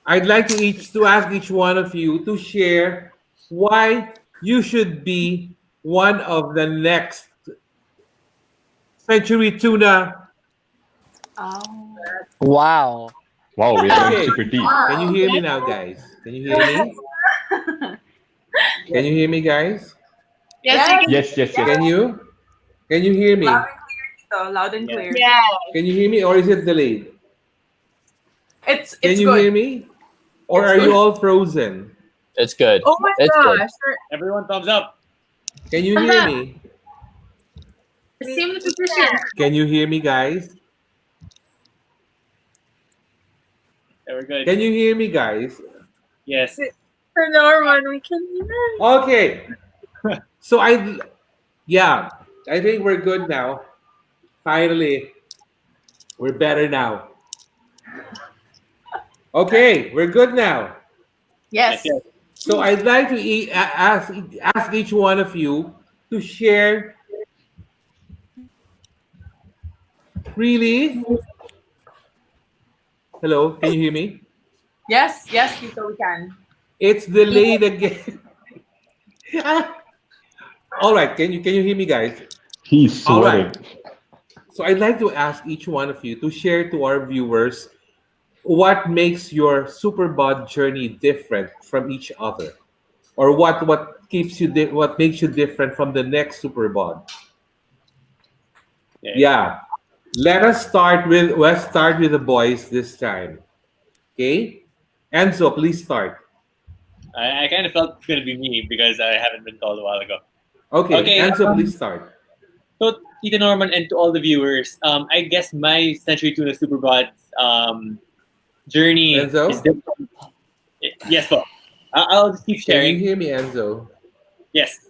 S1: I'd like to ask each one of you to share why you should be one of the next Century Tuna.
S7: Wow.
S8: Wow, we're going
S1: Okay.
S8: super deep.
S1: Can you hear me now, guys? Can you hear me? Can you hear me, guys?
S8: Yes.
S1: Can you? Can you hear me?
S5: Loud and clear.
S1: Can you hear me, or is it delayed?
S5: It's
S1: Can you
S5: good.
S1: hear me? Or are you all frozen?
S9: It's good.
S5: Oh my
S9: It's good.
S5: gosh.
S6: Everyone thumbs up.
S1: Can you hear me?
S4: Assume the position.
S1: Can you hear me, guys?
S6: Yeah, we're good.
S1: Can you hear me, guys?
S6: Yes.
S5: For Norman, we can hear.
S1: Okay. So I think we're good now. Finally, we're better now. Okay, we're good now.
S5: Yes.
S6: Yes.
S1: So I'd like to ask each one of you to share. Really? Hello, can you hear me?
S5: Yes, Tito, we can.
S1: It's delayed again. All right, can you hear me, guys?
S8: He's
S1: All
S8: sweating.
S1: right. So I'd like to ask each one of you to share to our viewers what makes your Superbod journey different from each other, or what keeps you what makes you different from the next Superbod. Yeah. Let's start with the boys this time. Okay? Enzo, please start.
S6: I kind of felt it's going to be me because I haven't been told a while ago.
S1: Okay, Enzo, please start.
S6: So, Tita Norman, and to all the viewers, I guess my Century Tuna Superbods journey
S1: Enzo?
S6: is different. Yes, Bob. I'll just keep
S1: Can you
S6: sharing.
S1: hear me, Enzo?
S6: Yes.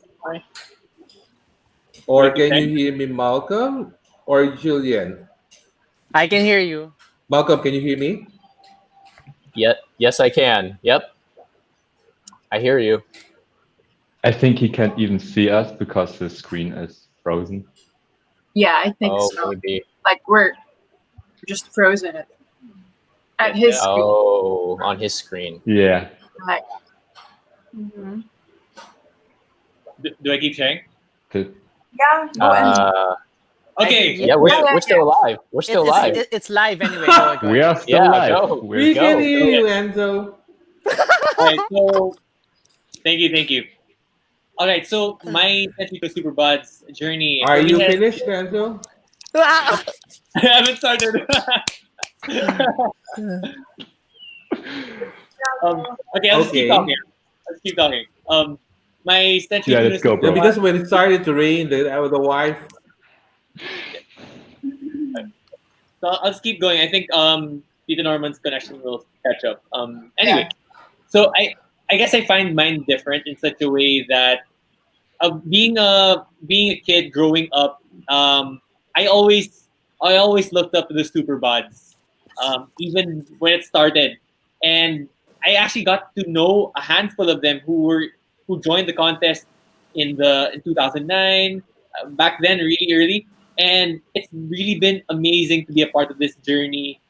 S1: Or can you hear me, Malcolm or Julian?
S7: I can hear you.
S1: Malcolm, can you hear me?
S9: Yes, I can. Yep. I hear you.
S8: I think he can't even see us because the screen is frozen.
S5: Yeah, I think
S9: Oh,
S5: so.
S9: maybe.
S5: Like we're just frozen at his screen.
S9: Oh, on his screen.
S8: Yeah.
S5: Like,
S6: Do I keep sharing?
S8: The-
S5: yeah, go and
S6: Okay.
S9: Yeah, we're still alive. We're still live.
S7: It's live anyway. Go ahead.
S8: We are still
S9: Yeah,
S8: live.
S9: go.
S1: We
S9: go.
S1: can hear you, Enzo.
S6: All right, so thank you. All right, so my Century Tuna Superbods journey.
S1: Are you
S6: has-
S1: finished, Enzo?
S6: I haven't started. Okay, I'll just keep talking. My Century
S8: Yeah,
S6: Tuna
S8: let's go,
S1: Yeah,
S8: bro.
S1: because when it started to rain, the wife.
S6: So I'll just keep going. I think Tita Norman's connection will catch up. Anyway, so I guess I find mine different in such a way that being a kid growing up, I always looked up to the Superbods. even when it started. And I actually got to know a handful of them who joined the contest in 2009, back then, really early. And it's really been amazing to be a part of this journey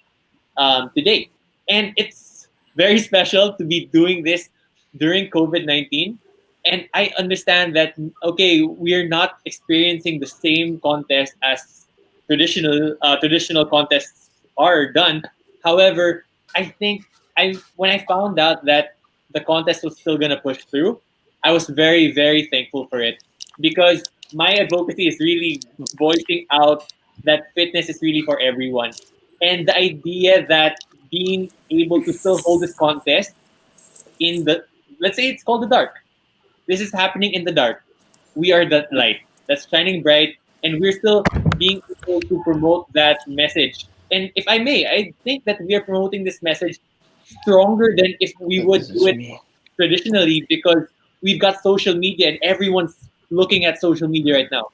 S6: today. And it's very special to be doing this during COVID-19. And I understand that, okay, we are not experiencing the same contest as traditional contests are done. However, I think when I found out that the contest was still gonna push through, I was very, very thankful for it, because my advocacy is really voicing out that fitness is really for everyone. And the idea that being able to still hold this contest in the, let's say it's called the dark. This is happening in the dark. We are that light that's shining bright, and we're still being able to promote that message. And if I may, I think that we are promoting this message stronger than if we would
S7: This
S6: do
S7: is
S6: it
S7: me.
S6: traditionally, because we've got social media and everyone's looking at social media right now.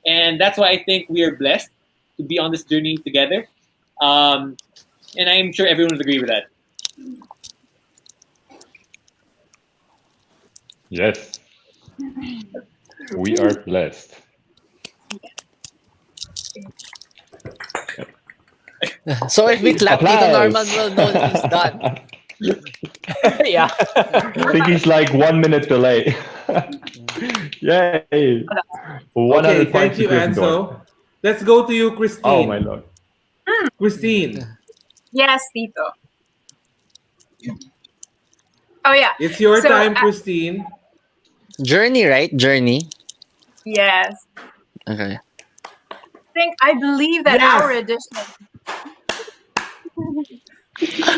S6: And that's why I think we are blessed to be on this journey together. And I'm sure everyone would agree with that.
S8: Yes, we are blessed.
S7: So if we clap, Tito
S8: Applause.
S7: Norman will know he's done.
S9: Yeah.
S8: I think he's like 1 minute delay. Yay! 100
S1: Okay,
S8: points
S1: thank
S8: to
S1: you,
S8: Gryffindor.
S1: Enzo. Let's go to you, Christine.
S8: Oh my lord.
S1: Christine,
S2: Yes, Tito. Oh yeah.
S1: it's your
S2: So,
S1: time, Christine.
S7: Journey, right? Journey.
S2: Yes.
S7: Okay.
S2: I believe that
S1: Yes.
S2: our edition.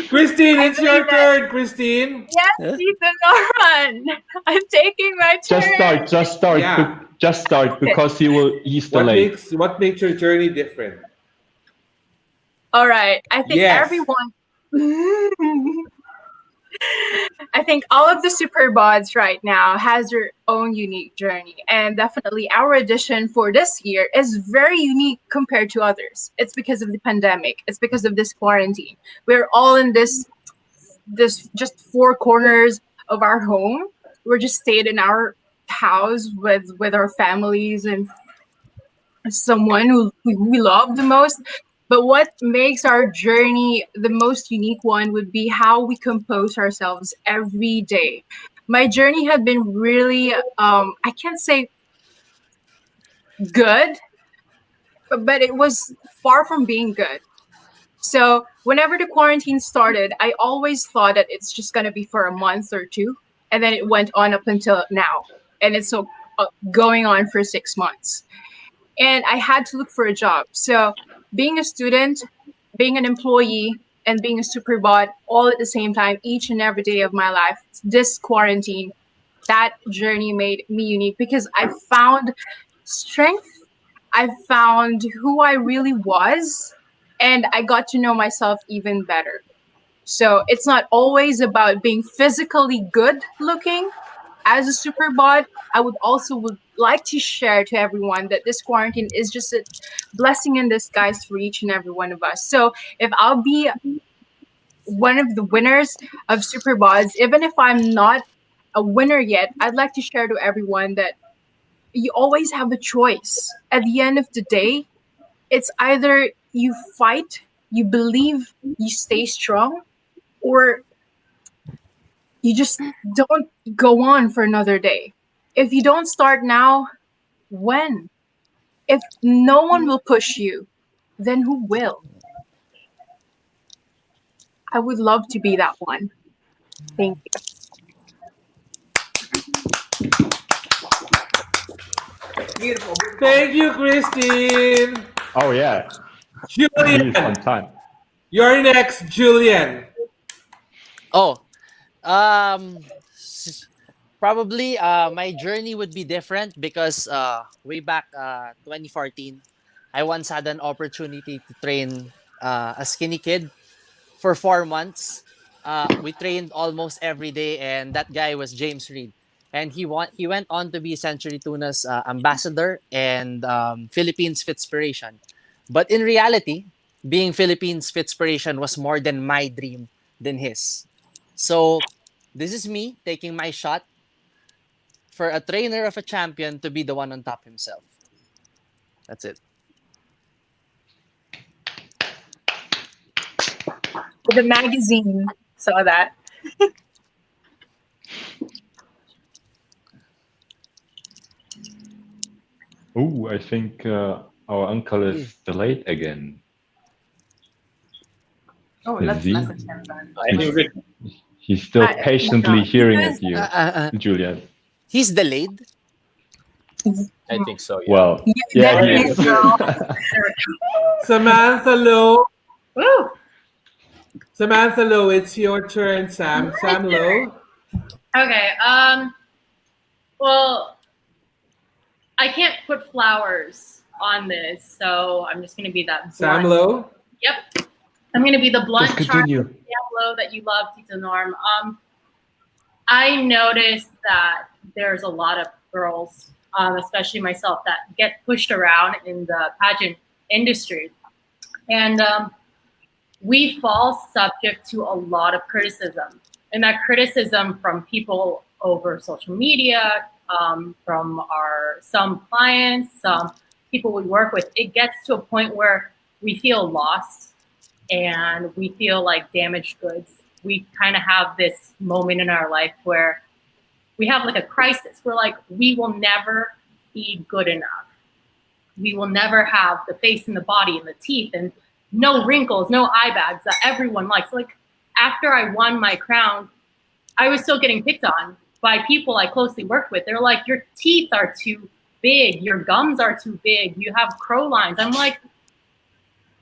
S1: Christine,
S2: I
S1: it's your
S2: believe that-
S1: turn, Christine.
S2: Yes,
S7: Huh?
S2: Tito Norman. I'm taking my turn.
S8: Just start,
S1: Yeah.
S8: just start because he's
S1: What
S8: delayed.
S1: makes your journey different?
S2: All right. I think
S1: Yes.
S2: everyone. I think all of the Superbods right now has their own unique journey, and definitely our edition for this year is very unique compared to others. It's because of the pandemic. It's because of this quarantine. We're all in this just four corners of our home. We're just stayed in our house with our families and someone who we love the most. But what makes our journey the most unique one would be how we compose ourselves every day. My journey had been really, I can't say good, but it was far from being good. So whenever the quarantine started, I always thought that it's just going to be for a month or two. And then it went on up until now. And it's so going on for 6 months. And I had to look for a job. So being a student, being an employee, and being a superbot all at the same time, each and every day of my life, this quarantine, that journey made me unique because I found strength. I found who I really was, and I got to know myself even better. So it's not always about being physically good looking. As a superbot, I would like to share to everyone that this quarantine is just a blessing in disguise for each and every one of us. So if I'll be one of the winners of Superbods, even if I'm not a winner yet, I'd like to share to everyone that you always have a choice. At the end of the day, it's either you fight, you believe, you stay strong, or you just don't go on for another day. If you don't start now, when? If no one will push you, then who will? I would love to be that one. Thank you.
S1: Thank you, Christine.
S8: Oh yeah,
S1: Julian,
S8: he's on time.
S1: you're next, Julian.
S7: Oh, probably my journey would be different because way back 2014, I once had an opportunity to train a skinny kid for 4 months. We trained almost every day, and that guy was James Reed. And he went on to be Century Tuna's ambassador and Philippines Fitspiration. But in reality, being Philippines Fitspiration was more than my dream than his. So this is me taking my shot for a trainer of a champion to be the one on top himself. That's it.
S10: The magazine saw that.
S8: Oh, I think our uncle is delayed again.
S5: Oh,
S8: Is
S5: let's
S8: he?
S5: message him then.
S6: I think we're good.
S8: He's still
S10: I-
S8: patiently
S10: no,
S8: hearing
S10: because,
S8: at you, Julian.
S7: He's delayed.
S9: I think so. Yeah.
S8: Well,
S10: there
S8: yeah, he
S10: is
S8: is.
S1: Samantha Lo.
S10: Woo!
S1: Samantha Lo, it's your turn, Sam. Sam Lo.
S4: Okay. Well, I can't put flowers on this, so I'm just gonna be that
S1: Sam
S4: blunt.
S1: Lo.
S4: Yep. I'm gonna be the blunt,
S8: Just
S4: charming
S8: continue.
S4: Sam Lo that you love, Tito Norm. I noticed that there's a lot of girls, especially myself, that get pushed around in the pageant industry, and we fall subject to a lot of criticism, and that criticism from people over social media, from some clients, some people we work with. It gets to a point where we feel lost and we feel like damaged goods. We kind of have this moment in our life where we have like a crisis. We're like, we will never be good enough. We will never have the face and the body and the teeth and no wrinkles, no eye bags that everyone likes. Like after I won my crown, I was still getting picked on by people I closely worked with. They're like, your teeth are too big, your gums are too big, you have crow lines. I'm like,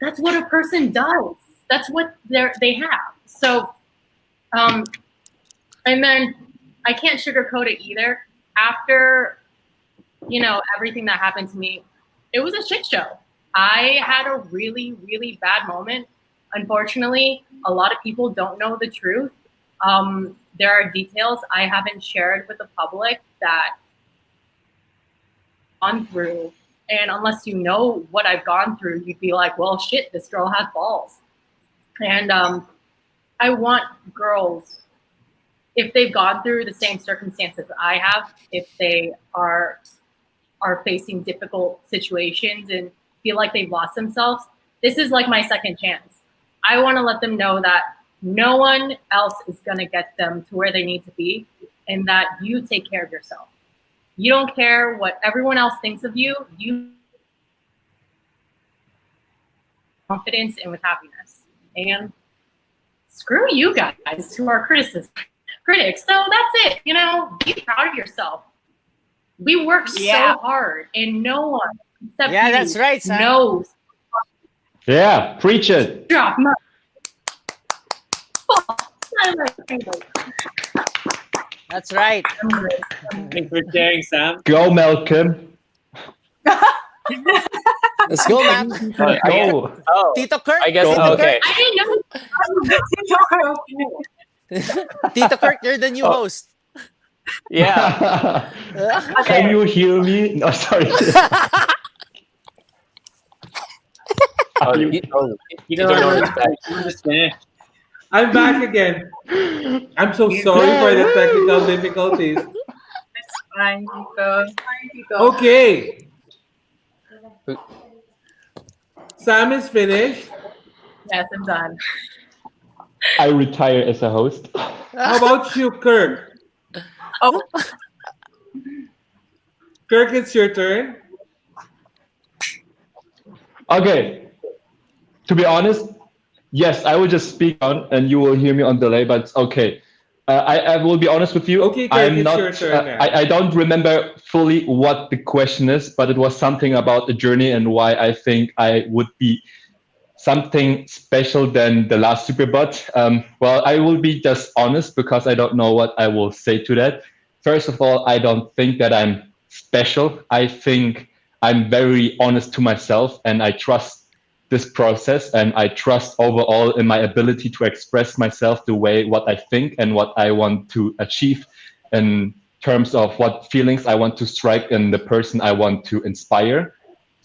S4: that's what a person does. That's what they have. So, and then I can't sugarcoat it either. After, everything that happened to me, it was a shit show. I had a really, really bad moment. Unfortunately, a lot of people don't know the truth. There are details I haven't shared with the public that I've gone through. And unless you know what I've gone through, you'd be like, well, shit, this girl has balls. And I want girls, if they've gone through the same circumstances I have, if they are facing difficult situations and feel like they've lost themselves, this is like my second chance. I want to let them know that no one else is going to get them to where they need to be, and that you take care of yourself. You don't care what everyone else thinks of you. You confidence and with happiness. And screw you guys who are critics. So that's it. Be proud of yourself. We work so hard, and no one except you
S7: that's right, Sam.
S4: knows.
S8: Yeah, preach it.
S4: Drop my.
S7: That's right.
S6: Thanks for sharing, Sam.
S8: Go, Malcolm.
S7: Let's go, man.
S8: Go.
S9: Oh,
S7: Tito Kirk.
S9: I guess.
S7: Tito
S9: Okay.
S4: I didn't know.
S7: Tito Kirk, you're the new host.
S9: Yeah.
S8: Can you hear me? No, sorry.
S9: Oh,
S8: You-
S6: You
S9: Tito
S6: know,
S9: Norman's back.
S6: we're just finished.
S1: I'm back again. I'm so sorry for the technical difficulties.
S10: It's fine, Tito.
S1: Okay. Sam is finished.
S4: Yes, I'm done.
S8: I retire as a host.
S1: How about you, Kirk?
S10: Oh,
S1: Kirk, it's your turn.
S8: Okay. To be honest, yes, I will just speak on, and you will hear me on delay. But okay, I will be honest with you.
S1: Okay, Kirk,
S8: I'm
S1: it's
S8: not.
S1: your turn now.
S8: I don't remember fully what the question is, but it was something about the journey and why I think I would be something special than the last Superbot. Well, I will be just honest because I don't know what I will say to that. First of all, I don't think that I'm special. I think I'm very honest to myself, and I trust this process, and I trust overall in my ability to express myself the way what I think and what I want to achieve in terms of what feelings I want to strike in the person I want to inspire.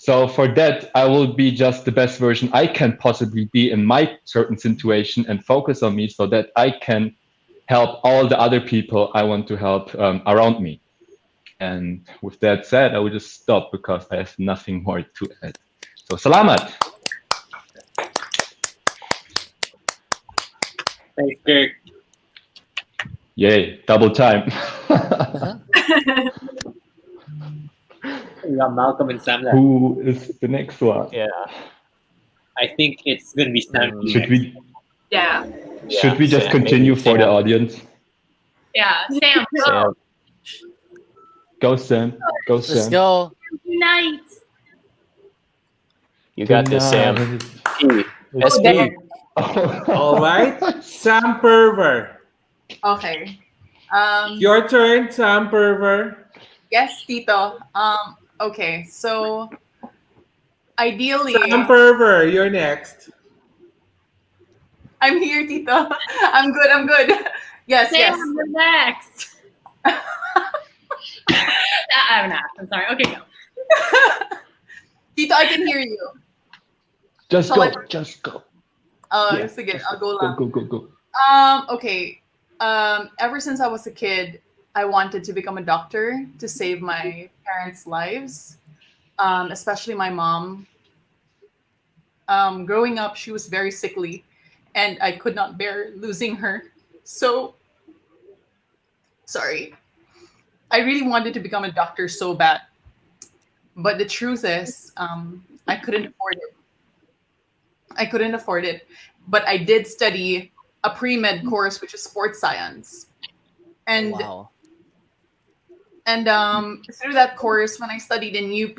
S8: So for that, I will be just the best version I can possibly be in my certain situation and focus on me so that I can help all the other people I want to help around me. And with that said, I will just stop because I have nothing more to add. So salamat.
S6: Thanks, Kirk.
S8: Yay, double time.
S6: We got Malcolm and Sam left.
S8: Who is the next one?
S9: Yeah.
S6: I think it's gonna be Sam.
S8: Should we
S10: Yeah.
S8: should we just
S9: Sam,
S8: continue
S9: maybe
S8: for the
S9: Sam.
S8: audience?
S4: Yeah, Sam.
S9: Sam.
S8: Go Sam. Go
S7: Let's
S8: Sam.
S7: go.
S4: Night.
S9: You got this, Sam. SP.
S1: All right, Sam Purvor.
S5: Okay.
S1: Your turn, Sam Purvor.
S5: Yes, Tito. Okay, so ideally,
S1: Sam Purvor, you're next.
S5: I'm here, Tito. I'm good. I'm good. Yes,
S4: Sam,
S5: yes.
S4: you're next. I'm not. I'm sorry. Okay, go.
S5: Tito, I can hear you.
S8: Just
S5: Shall
S8: go.
S5: I-
S8: Just go.
S5: Oh, sige, I'll go lang.
S8: Go.
S5: Okay. Ever since I was a kid, I wanted to become a doctor to save my parents' lives, especially my mom. Growing up, she was very sickly, and I could not bear losing her. So, sorry. I really wanted to become a doctor so bad. But the truth is, I couldn't afford it. But I did study a pre-med course, which is sports science. And
S7: Wow.
S5: through that course, when I studied in UP,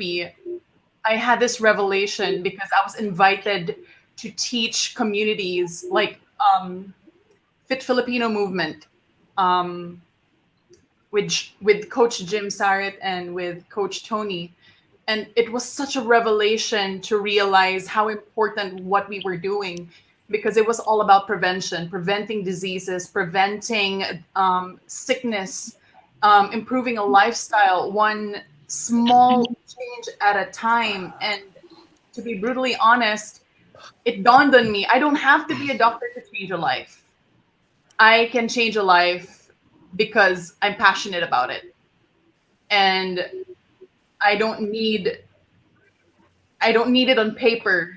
S5: I had this revelation because I was invited to teach communities like Fit Filipino movement with Coach Jim Sarit and with Coach Tony. And it was such a revelation to realize how important what we were doing, because it was all about prevention, preventing diseases, preventing sickness, improving a lifestyle, one small change at a time. And to be brutally honest, it dawned on me, I don't have to be a doctor to change a life. I can change a life because I'm passionate about it. And I don't need it on paper,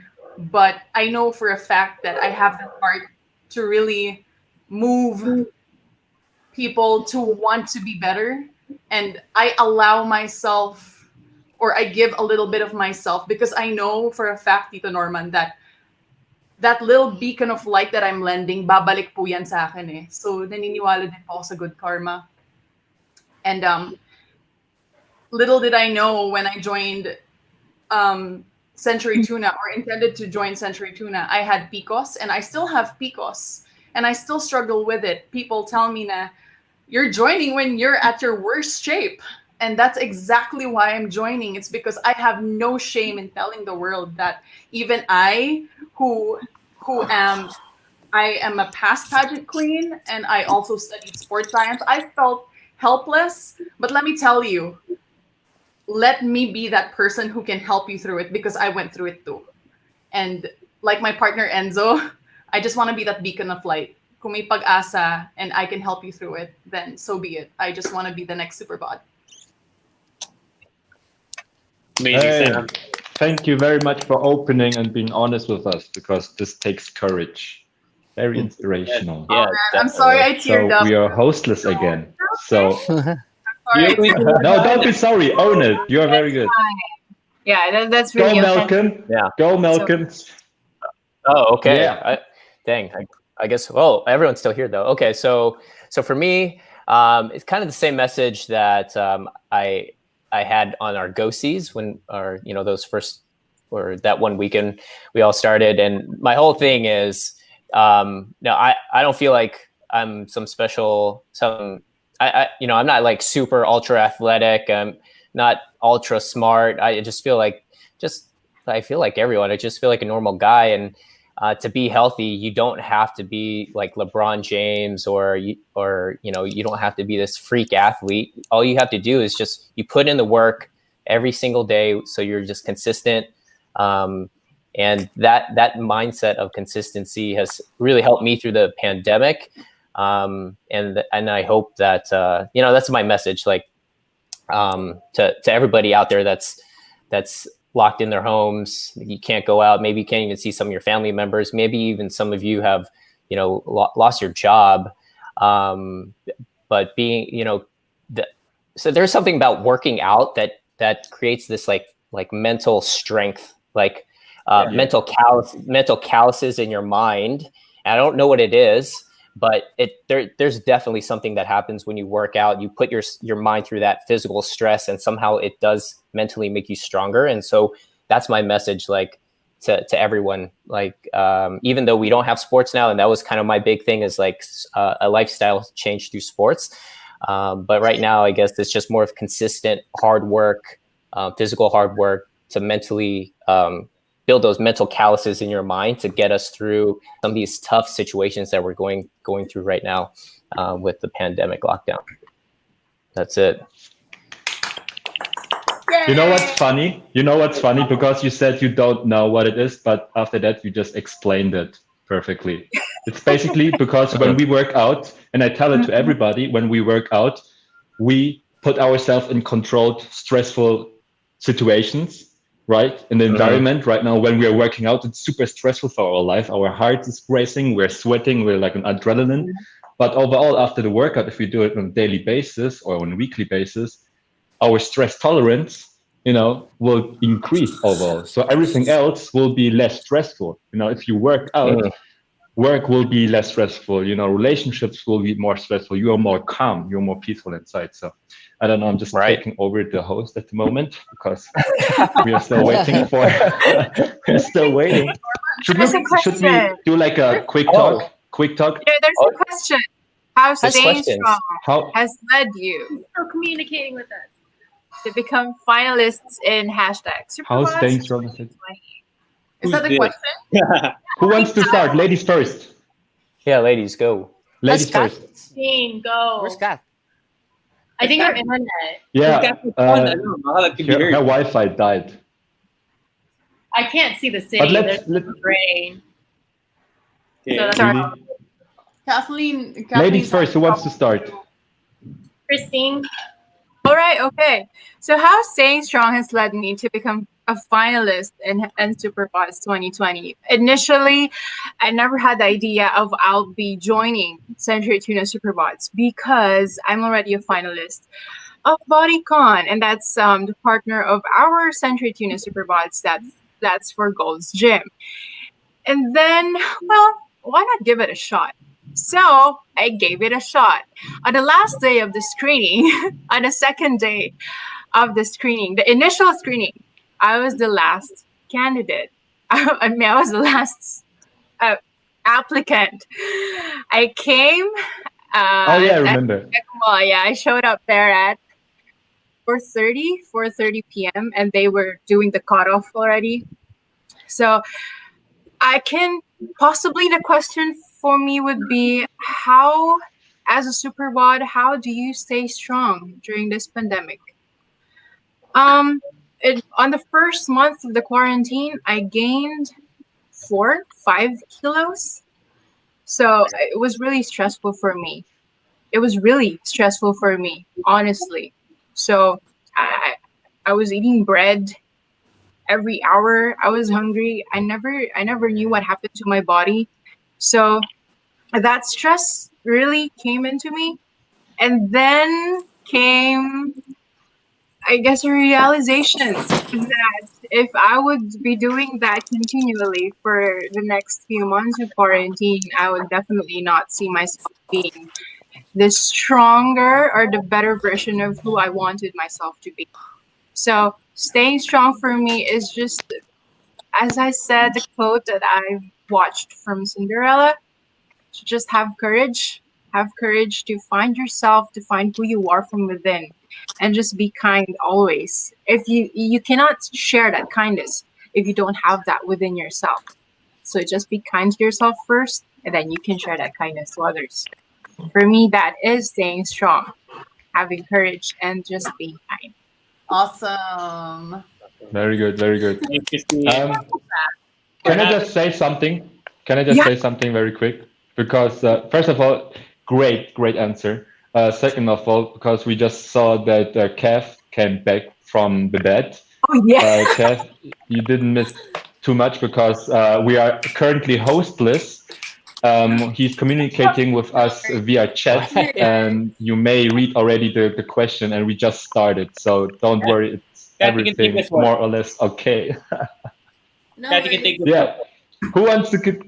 S5: but I know for a fact that I have the heart to really move people to want to be better. And I allow myself, or I give a little bit of myself, because I know for a fact, Tito Norman, that little beacon of light that I'm lending, babalik po yan sa akin eh. So naniniwala din po ako sa good karma. And little did I know when I joined Century Tuna, or intended to join Century Tuna, I had PCOS, and I still have PCOS, and I still struggle with it. People tell me na, you're joining when you're at your worst shape. And that's exactly why I'm joining. It's because I have no shame in telling the world that even I, who am a past pageant queen, and I also studied sports science, I felt helpless. But let me tell you, let me be that person who can help you through it, because I went through it too. And like my partner Enzo, I just want to be that beacon of light. Kung may pag-asa and I can help you through it, then so be it. I just want to be the next Superbod.
S6: Amazing,
S8: Hey,
S6: Sam.
S8: thank you very much for opening and being honest with us, because this takes courage. Very inspirational.
S9: Yeah,
S5: I'm sorry I
S8: So
S5: teared up.
S8: we are hostless again. So
S5: Sorry.
S6: You're going to-
S8: no, don't be sorry. Own it. You are very good.
S10: Yeah, that's
S8: Go,
S10: really authentic.
S8: Malcolm.
S9: Yeah.
S8: Go, Malcolm.
S9: Oh, okay.
S8: Yeah.
S9: I guess. Well, everyone's still here though. Okay, so for me, it's kind of the same message that I had on our go-sees when, or those first, or that one weekend we all started. And my whole thing is, no, I don't feel like I'm some special, I'm not like super ultra athletic. I'm not ultra smart. I just feel like everyone. I just feel like a normal guy. And to be healthy, you don't have to be like LeBron James, or you don't have to be this freak athlete. All you have to do is just you put in the work every single day. So you're just consistent. And that mindset of consistency has really helped me through the pandemic. And I hope that, that's my message, like, to everybody out there that's locked in their homes. You can't go out. Maybe you can't even see some of your family members. Maybe even some of you have, lost your job. But being, so there's something about working out that creates this like mental strength, like mental calluses in your mind. And I don't know what it is, but there's definitely something that happens when you work out. You put your mind through that physical stress, and somehow it does mentally make you stronger. And so that's my message, like to everyone. Like even though we don't have sports now, and that was kind of my big thing, is like a lifestyle change through sports. But right now, I guess it's just more of consistent hard work, physical hard work to mentally build those mental calluses in your mind to get us through some of these tough situations that we're going through right now with the pandemic lockdown. That's it.
S8: You know what's funny? Because you said you don't know what it is, but after that you just explained it perfectly. It's basically because when we work out, and I tell it to everybody, when we work out, we put ourselves in controlled, stressful situations, right? In the environment right now, when we are working out, it's super stressful for our life. Our heart is racing, we're sweating, we're like on adrenaline. But overall, after the workout, if we do it on a daily basis or on a weekly basis, our stress tolerance, will increase overall. So everything else will be less stressful. If you work out, work will be less stressful. Relationships will be more stressful. You are more calm. You're more peaceful inside. So I don't know. I'm just taking over the host at the moment because we are still waiting for. We're still waiting. Should we do like a quick talk? Quick talk.
S10: Yeah, there's a question. How staying strong has led you
S4: Still communicating with us.
S10: to become finalists in hashtag
S8: How
S10: Superbods
S8: staying strong?
S10: 2020.
S3: Is that the question?
S8: Who wants to start? Ladies first.
S9: Yeah, ladies, go.
S8: Ladies first.
S4: Dean, go.
S7: Where's Kat?
S4: I think her internet.
S8: Yeah. Her
S6: Her
S8: Wi-Fi died.
S4: I can't see the city.
S8: But
S4: There's no rain. So that's our
S3: Kathleen.
S8: Ladies first. Who wants to start?
S4: Christine.
S10: All right, okay. So how staying strong has led me to become a finalist in Superbods 2020. Initially, I never had the idea of I'll be joining Century Tuna Superbods because I'm already a finalist of BodyCon, and that's the partner of our Century Tuna Superbods. That's for Gold's Gym. And then, well, why not give it a shot? So I gave it a shot. On the last day of the screening, on the second day of the screening, the initial screening, I was the last candidate. I was the last applicant. I came.
S8: Oh yeah, I remember.
S10: Well, yeah, I showed up there at 4:30 p.m. and they were doing the cutoff already. So I can possibly, the question for me would be, how, as a Superbod, how do you stay strong during this pandemic? On the first month of the quarantine, I gained 5 kilos. So it was really stressful for me. Honestly. So I was eating bread every hour. I was hungry. I never knew what happened to my body. So that stress really came into me. And then came, I guess, a realization that if I would be doing that continually for the next few months of quarantine, I would definitely not see myself being the stronger or the better version of who I wanted myself to be. So staying strong for me is just, as I said, the quote that I've watched from Cinderella, to just have courage to find yourself, to find who you are from within, and just be kind always. If you cannot share that kindness if you don't have that within yourself. So just be kind to yourself first, and then you can share that kindness to others. For me, that is staying strong, having courage, and just being kind.
S5: Awesome.
S8: Very good, very good.
S6: Thanks, Christine.
S8: Can I just say something? Can I just say something very quick? Because first of all, great answer. Second of all, because we just saw that Kev came back from the bed.
S10: Oh yeah.
S8: Kev, you didn't miss too much because we are currently hostless. He's communicating with us via chat, and you may read already the question, and we just started. So don't worry, it's
S6: Kathy can take
S8: everything
S6: this one.
S8: more or less okay.
S3: No
S6: Kathy can
S3: worries.
S6: take this.
S8: Yeah. Who wants to?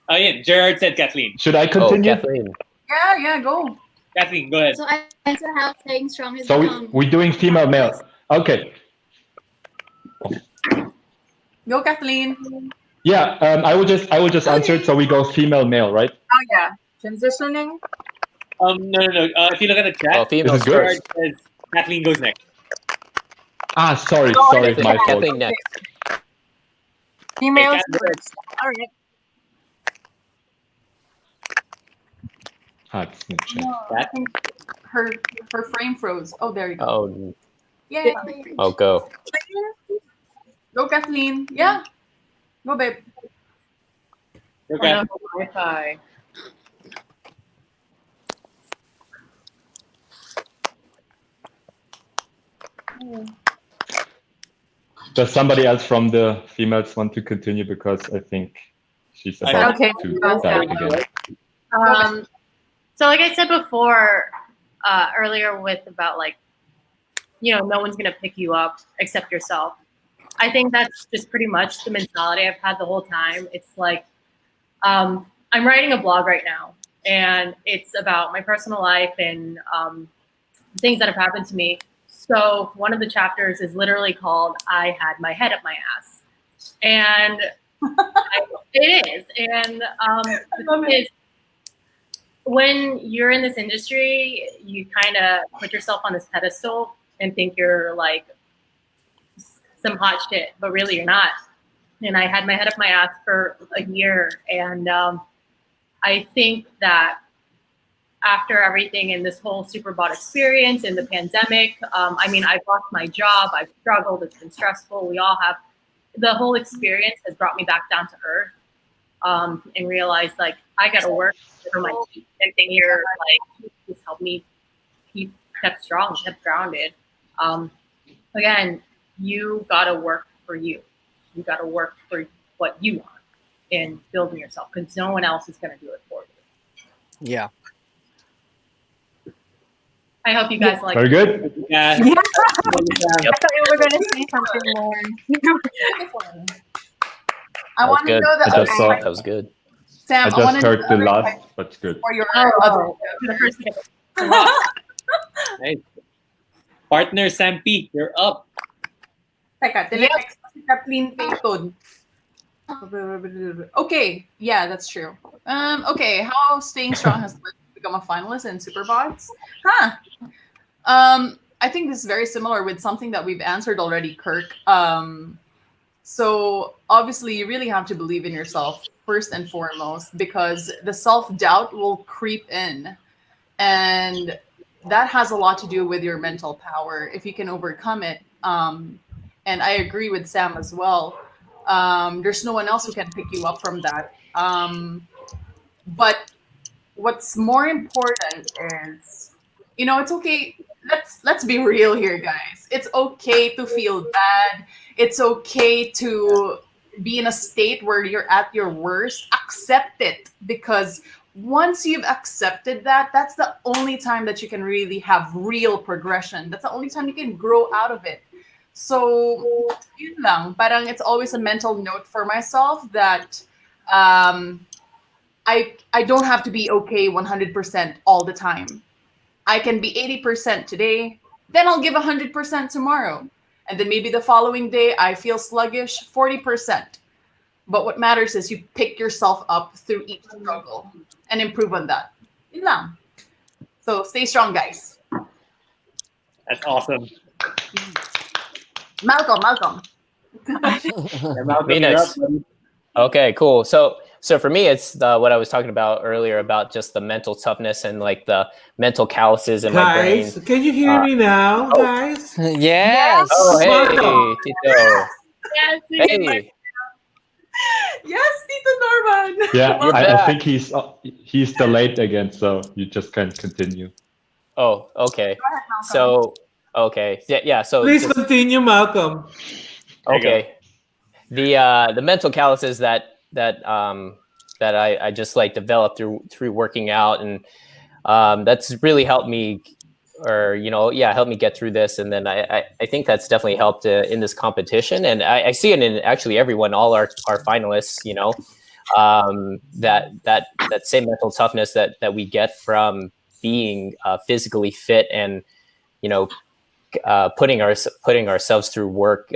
S6: Oh yeah, Gerard said Kathleen.
S8: Should I
S9: Oh,
S8: continue?
S9: Kathleen.
S5: Yeah, go.
S6: Kathleen, go ahead.
S3: So I answer how staying strong has
S8: So
S3: become.
S8: we're doing female male. Okay.
S5: Go, Kathleen.
S8: Yeah. I will just answer it. So we go female male, right?
S10: Oh yeah. Transitioning.
S6: No. If you look at the chat,
S9: Oh, female
S8: This is good.
S6: Gerard says Kathleen goes next.
S8: Ah, sorry,
S10: Oh,
S8: sorry,
S10: okay.
S8: my fault.
S9: Kathleen next.
S10: Females
S6: Kat-
S10: first. All right.
S8: Ah, it's in the chat.
S5: No, I think her frame froze. Oh, there you go.
S9: Oh,
S5: Yeah.
S9: oh, go.
S5: Go, Kathleen. Yeah. Go, babe.
S6: Okay.
S2: Wi-Fi.
S8: Does somebody else from the females want to continue? Because I think she's
S6: I
S8: about
S10: Okay.
S8: to
S10: Okay.
S8: start again.
S4: So like I said before, earlier with about like, no one's gonna pick you up except yourself. I think that's just pretty much the mentality I've had the whole time. It's like, I'm writing a blog right now, and it's about my personal life and things that have happened to me. So one of the chapters is literally called "I Had My Head Up My Ass," and it is. And the thing is, when you're in this industry, you kind of put yourself on this pedestal and think you're like some hot shit, but really you're not. And I had my head up my ass for a year, and I think that after everything in this whole Superbod experience and the pandemic, I've lost my job, I've struggled, it's been stressful. We all have. The whole experience has brought me back down to earth, and realized like I got to work for my team. And thing here, like, just helped me kept strong, kept grounded. Again, you got to work for you. You got to work for what you want and building yourself, because no one else is going to do it for you.
S7: Yeah.
S4: I hope you guys like
S8: Very
S4: it.
S8: good.
S6: Yeah.
S10: Yeah. I thought you were gonna say something more.
S5: I
S9: That was
S5: want to
S9: good.
S5: know the
S8: I
S5: other
S8: just saw-
S5: side.
S9: That was good.
S5: Sam,
S8: I
S5: wanna
S8: just
S5: know
S8: heard the
S5: other
S8: last,
S5: side
S8: but good.
S5: for your
S4: Oh,
S5: other.
S4: the first thing.
S6: Nice. Partner Sam P, you're up.
S5: Teka, next si Kathleen Paton. Okay, yeah, that's true. Okay, how staying strong has led to become a finalist in Superbods? I think this is very similar with something that we've answered already, Kirk. So obviously you really have to believe in yourself first and foremost, because the self-doubt will creep in, and that has a lot to do with your mental power if you can overcome it. And I agree with Sam as well. There's no one else who can pick you up from that. But what's more important is, it's okay. Let's be real here, guys. It's okay to feel bad. It's okay to be in a state where you're at your worst. Accept it, because once you've accepted that, that's the only time that you can really have real progression. That's the only time you can grow out of it. So, yun lang. Parang it's always a mental note for myself that I don't have to be okay 100% all the time. I can be 80% today, then I'll give 100% tomorrow. And then maybe the following day I feel sluggish, 40%. But what matters is you pick yourself up through each struggle and improve on that. Yun lang. So stay strong, guys.
S6: That's awesome.
S5: Malcolm.
S6: Yeah, Malcolm,
S9: Me
S6: you're
S9: next.
S6: up, buddy.
S9: Okay, cool. So So for me, it's what I was talking about earlier about just the mental toughness and like the mental calluses in my brain.
S1: Guys, can you hear me now,
S9: oh.
S1: guys?
S7: Yes.
S9: Oh, hey,
S1: Welcome.
S9: Tito.
S4: Yes, we can hear
S9: Hey,
S5: Yes, Tito Norman.
S8: Yeah,
S9: You're
S8: I
S9: back.
S8: think he's delayed again, so you just can continue.
S9: Oh, okay. So, okay, yeah. So
S1: Please
S9: just
S1: continue, Malcolm.
S6: There you go.
S9: okay. The mental calluses that I just like developed through working out, and that's really helped me, or helped me get through this. And then I think that's definitely helped in this competition, and I see it in actually everyone, all our finalists. That same mental toughness that we get from being physically fit and putting ourselves through work.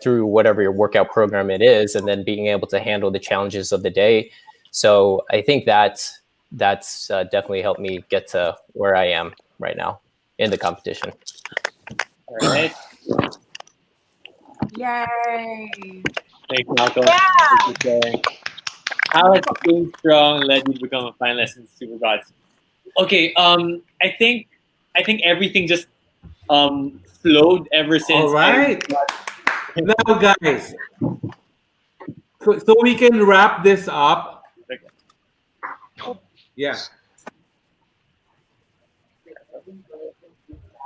S9: Through whatever your workout program it is, and then being able to handle the challenges of the day. So I think that's definitely helped me get to where I am right now in the competition.
S6: All right.
S5: Yay.
S6: Thanks, Malcolm. Thanks for sharing. How has staying strong led you to become a finalist in Superbods? Okay. I think everything just flowed ever since.
S1: All right. Now, guys, so we can wrap this up. Yeah.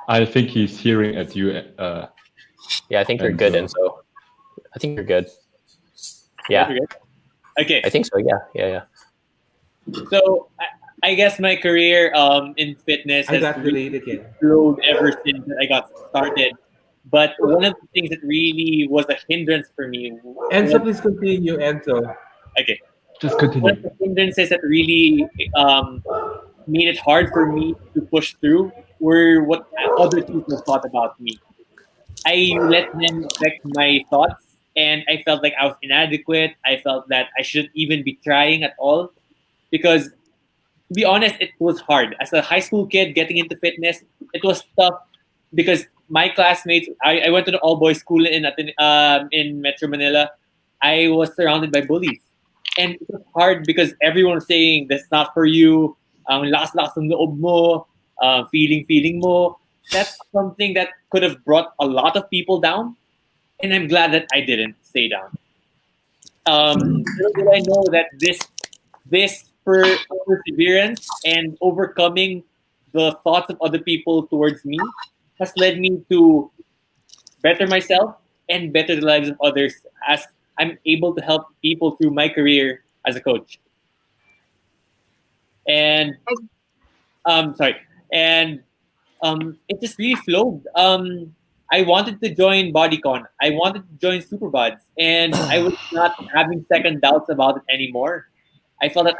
S8: I think he's hearing at you.
S9: Yeah, I think you're good, Enzo. I think you're good. Yeah,
S6: You're good? Okay.
S9: I think so. Yeah.
S6: So I guess my career in fitness
S1: I
S6: has
S1: got
S6: really
S1: delayed again.
S6: flowed ever since I got started. But one of the things that really was a hindrance for me.
S1: Enzo, please continue, Enzo.
S6: Okay.
S8: Just
S6: One
S8: continue.
S6: of the hindrances that really made it hard for me to push through were what other people thought about me. I let them affect my thoughts, and I felt like I was inadequate. I felt that I shouldn't even be trying at all, because to be honest, it was hard. As a high school kid getting into fitness, it was tough because my classmates. I went to an all boys school in Metro Manila. I was surrounded by bullies, and it was hard because everyone was saying that's not for you. Lakas ng loob mo, feeling mo. That's something that could have brought a lot of people down, and I'm glad that I didn't stay down. Little did I know that this perseverance and overcoming the thoughts of other people towards me has led me to better myself and better the lives of others as I'm able to help people through my career as a coach. And sorry, and it just really flowed. I wanted to join BodyCon. I wanted to join Superbods, and I was not having second doubts about it anymore. I felt that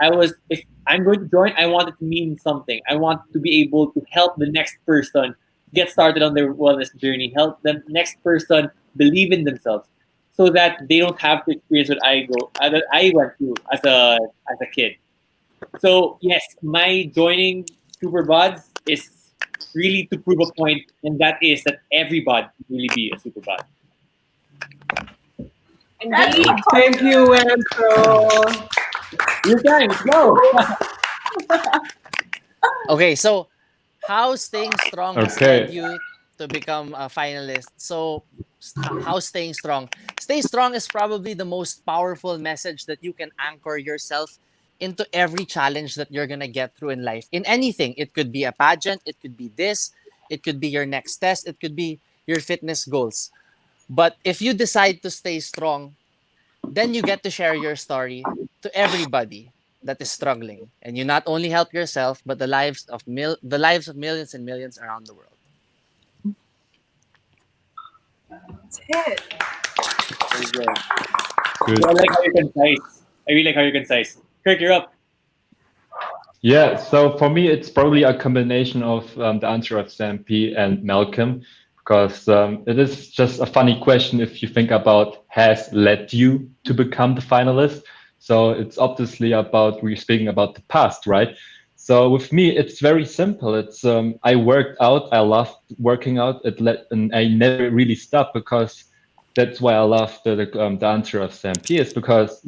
S6: if I'm going to join, I want it to mean something. I want to be able to help the next person get started on their wellness journey, help the next person believe in themselves, so that they don't have to experience what I went through as a kid. So yes, my joining Superbods is really to prove a point, and that is that everybody can really be a Superbod.
S10: Indeed.
S1: Thank you, Enzo.
S6: You guys, go.
S7: Okay, so how staying strong has
S8: Okay.
S7: led you to become a finalist? So how staying strong? Stay strong is probably the most powerful message that you can anchor yourself into every challenge that you're gonna get through in life. In anything, it could be a pageant, it could be this, it could be your next test, it could be your fitness goals. But if you decide to stay strong, then you get to share your story to everybody that is struggling, and you not only help yourself but the lives of millions and millions around the world.
S10: That's it.
S6: Very good.
S8: Good.
S6: I like how you're concise. I really like how you're concise. Kirk, you're up.
S8: Yeah, so for me, it's probably a combination of the answer of Sam P and Malcolm, because it is just a funny question if you think about has led you to become the finalist. So it's obviously about, we're speaking about the past, right? So with me, it's very simple. It's I worked out, I loved working out, and I never really stopped, because that's why I love the answer of Sam P, is because,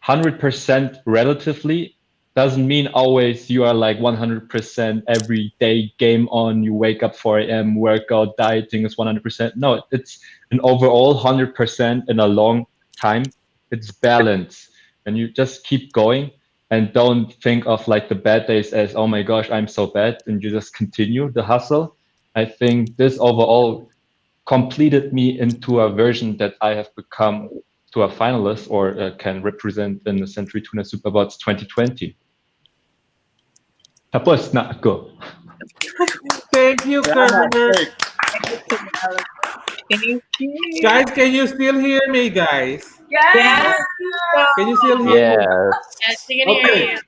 S8: 100% relatively doesn't mean always you are like 100% every day, game on, you wake up 4 a.m., workout, dieting is 100%. No, it's an overall 100% in a long time. It's balance. And you just keep going and don't think of like the bad days as, oh my gosh, I'm so bad. And you just continue the hustle. I think this overall completed me into a version that I have become to a finalist or can represent in the Century Tuna Superbods 2020. Tapos na ako.
S1: Thank you, Kirk.
S10: Thank you.
S1: Guys, can you still hear me, guys?
S10: Yes.
S1: Can you still hear me?
S9: Yes.
S4: Yes, we can hear
S1: Okay.
S4: you.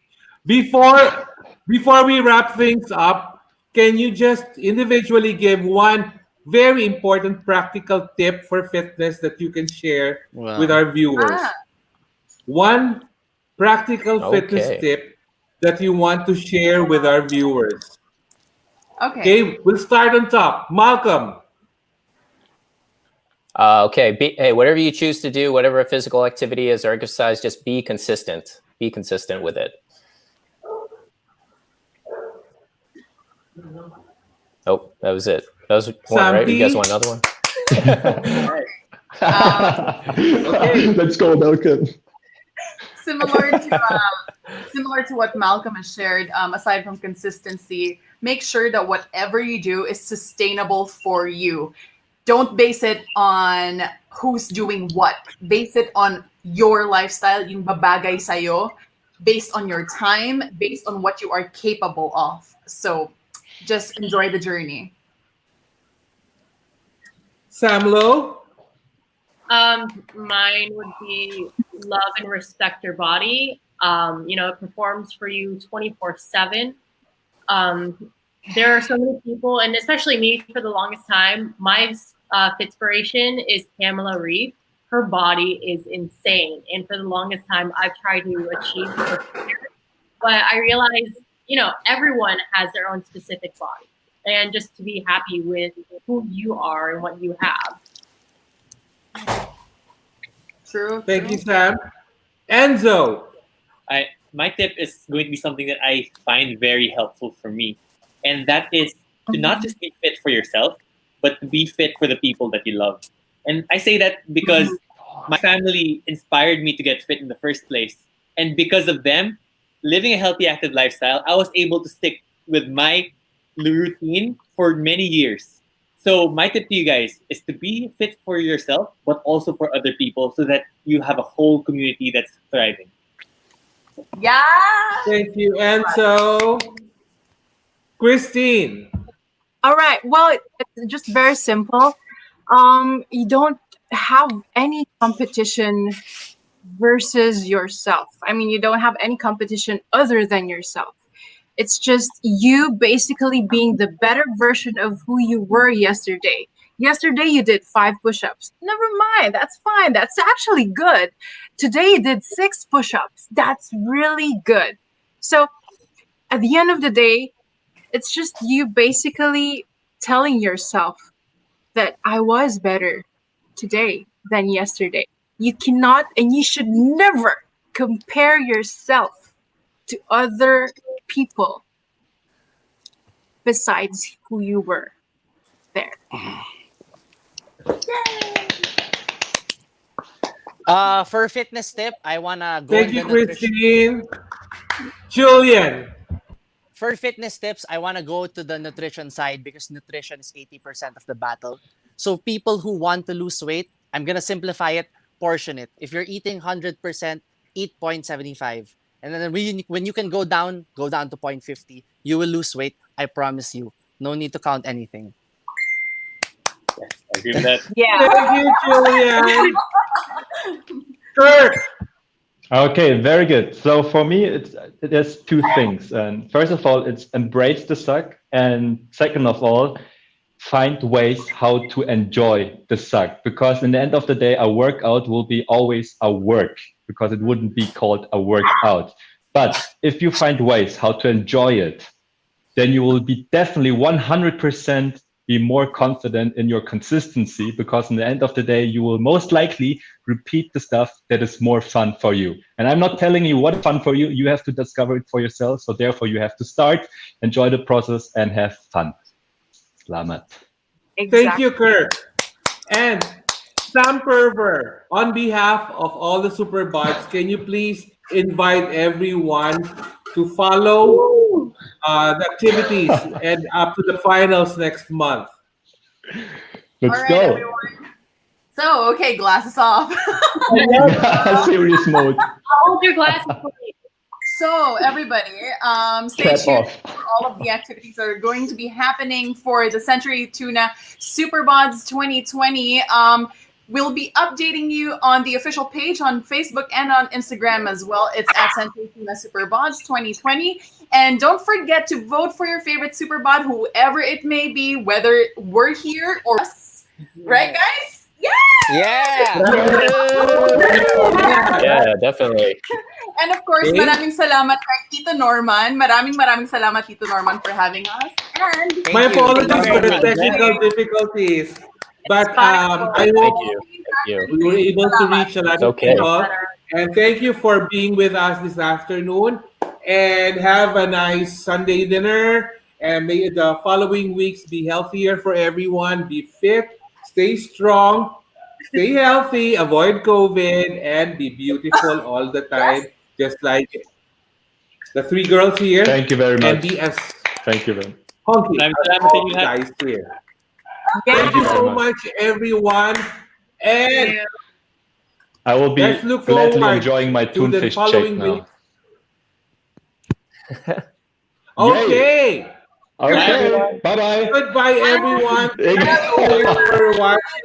S1: Before we wrap things up, can you just individually give one very important practical tip for fitness that you can share with our viewers? One practical fitness
S9: Okay.
S1: tip that you want to share with our viewers.
S5: Okay.
S1: Okay, we'll start on top. Malcolm.
S9: Okay. Hey, whatever you choose to do, whatever a physical activity is or exercise, just be consistent. Be consistent with it. Oh, that was it. That was one, right? You guys want another one?
S1: Okay.
S8: Let's go, Malcolm.
S5: Similar to what Malcolm has shared, aside from consistency, make sure that whatever you do is sustainable for you. Don't base it on who's doing what. Base it on your lifestyle, yung babagay sa'yo, based on your time, based on what you are capable of. So just enjoy the journey.
S1: Sam Lo.
S4: Mine would be love and respect your body. It performs for you 24/7. There are so many people, and especially me for the longest time, my Fitspiration is Pamela Reif. Her body is insane. And for the longest time, I've tried to achieve her figure. But I realized, everyone has their own specific body. And just to be happy with who you are and what you have.
S5: True.
S1: Thank you, Sam. Enzo.
S6: My tip is going to be something that I find very helpful for me. And that is to not just be fit for yourself, but to be fit for the people that you love. And I say that because my family inspired me to get fit in the first place. And because of them, living a healthy, active lifestyle, I was able to stick with my routine for many years. So my tip to you guys is to be fit for yourself, but also for other people so that you have a whole community that's thriving.
S5: Yeah.
S1: Thank you, Enzo. Christine.
S10: All right. Well, it's just very simple. You don't have any competition versus yourself. I mean, you don't have any competition other than yourself. It's just you basically being the better version of who you were yesterday. Yesterday you did 5 push-ups. Never mind, that's fine. That's actually good. Today you did 6 push-ups. That's really good. So at the end of the day, it's just you basically telling yourself that I was better today than yesterday. You cannot and you should never compare yourself to other people besides who you were there.
S7: For fitness tip, I wanna go.
S1: Thank
S7: in
S1: you,
S7: the nutrition-
S1: Christine. Julian.
S7: For fitness tips, I wanna go to the nutrition side because nutrition is 80% of the battle. So people who want to lose weight, I'm gonna simplify it, portion it. If you're eating 100%, eat 0.75. And then when you can go down to 0.50, you will lose weight. I promise you. No need to count anything.
S6: I agree with that.
S10: Yeah.
S1: Thank you, Julian. Kirk.
S8: Okay, very good. So for me, there's 2 things. And first of all, it's embrace the suck. And second of all, find ways how to enjoy the suck. Because in the end of the day, a workout will be always a work because it wouldn't be called a workout. But if you find ways how to enjoy it, then you will be definitely 100% be more confident in your consistency, because in the end of the day, you will most likely repeat the stuff that is more fun for you. And I'm not telling you what is fun for you. You have to discover it for yourself. So therefore, you have to start, enjoy the process, and have fun. Salamat.
S1: Thank you, Kirk. And Sam Purvor, on behalf of all the Superbods, can you please invite everyone to follow the activities and up to the finals next month?
S8: Let's
S5: All right,
S8: go.
S5: everyone. So, okay, glasses off.
S8: Serious mode.
S4: Hold your glasses, please.
S5: So, everybody, stay
S8: Cap
S5: tuned
S8: off.
S5: for all of the activities that are going to be happening for the Century Tuna Superbods 2020. We'll be updating you on the official page on Facebook and on Instagram as well. It's at Century Tuna Superbods 2020. And don't forget to vote for your favorite Superbod, whoever it may be, whether we're here or us. Right, guys?
S7: Yeah.
S9: Yeah, definitely.
S5: And of course,
S1: Okay.
S5: maraming salamat kay Tito Norman. Maraming salamat, Tito Norman, for having us. And
S1: My
S7: Thank you.
S1: apologies
S7: Thank you
S1: for
S7: very
S1: the
S7: much.
S1: technical difficulties. But I
S9: Thank
S1: hope
S9: you. Thank you.
S1: we were able to reach a lot
S9: It's
S1: of
S9: okay.
S1: people. And thank you for being with us this afternoon. And have a nice Sunday dinner. And may the following weeks be healthier for everyone. Be fit, stay strong, stay healthy, avoid COVID, and be beautiful all the time, just like the three girls here.
S8: Thank you very
S1: And
S8: much.
S1: be as
S8: Thank you very much.
S1: hunky
S6: Maraming
S1: as
S6: salamat sa
S1: all
S6: inyo
S1: the
S6: lahat.
S1: guys here.
S5: yeah,
S1: Thank you
S8: very
S1: so
S8: much.
S1: much, everyone. And
S8: I will be
S1: let's look
S8: gladly
S1: forward
S8: enjoying my
S1: to the
S8: tunfish
S1: following
S8: shake
S1: week.
S8: now.
S1: Okay.
S8: Okay. Bye bye.
S1: Goodbye, everyone. Thank you for watching.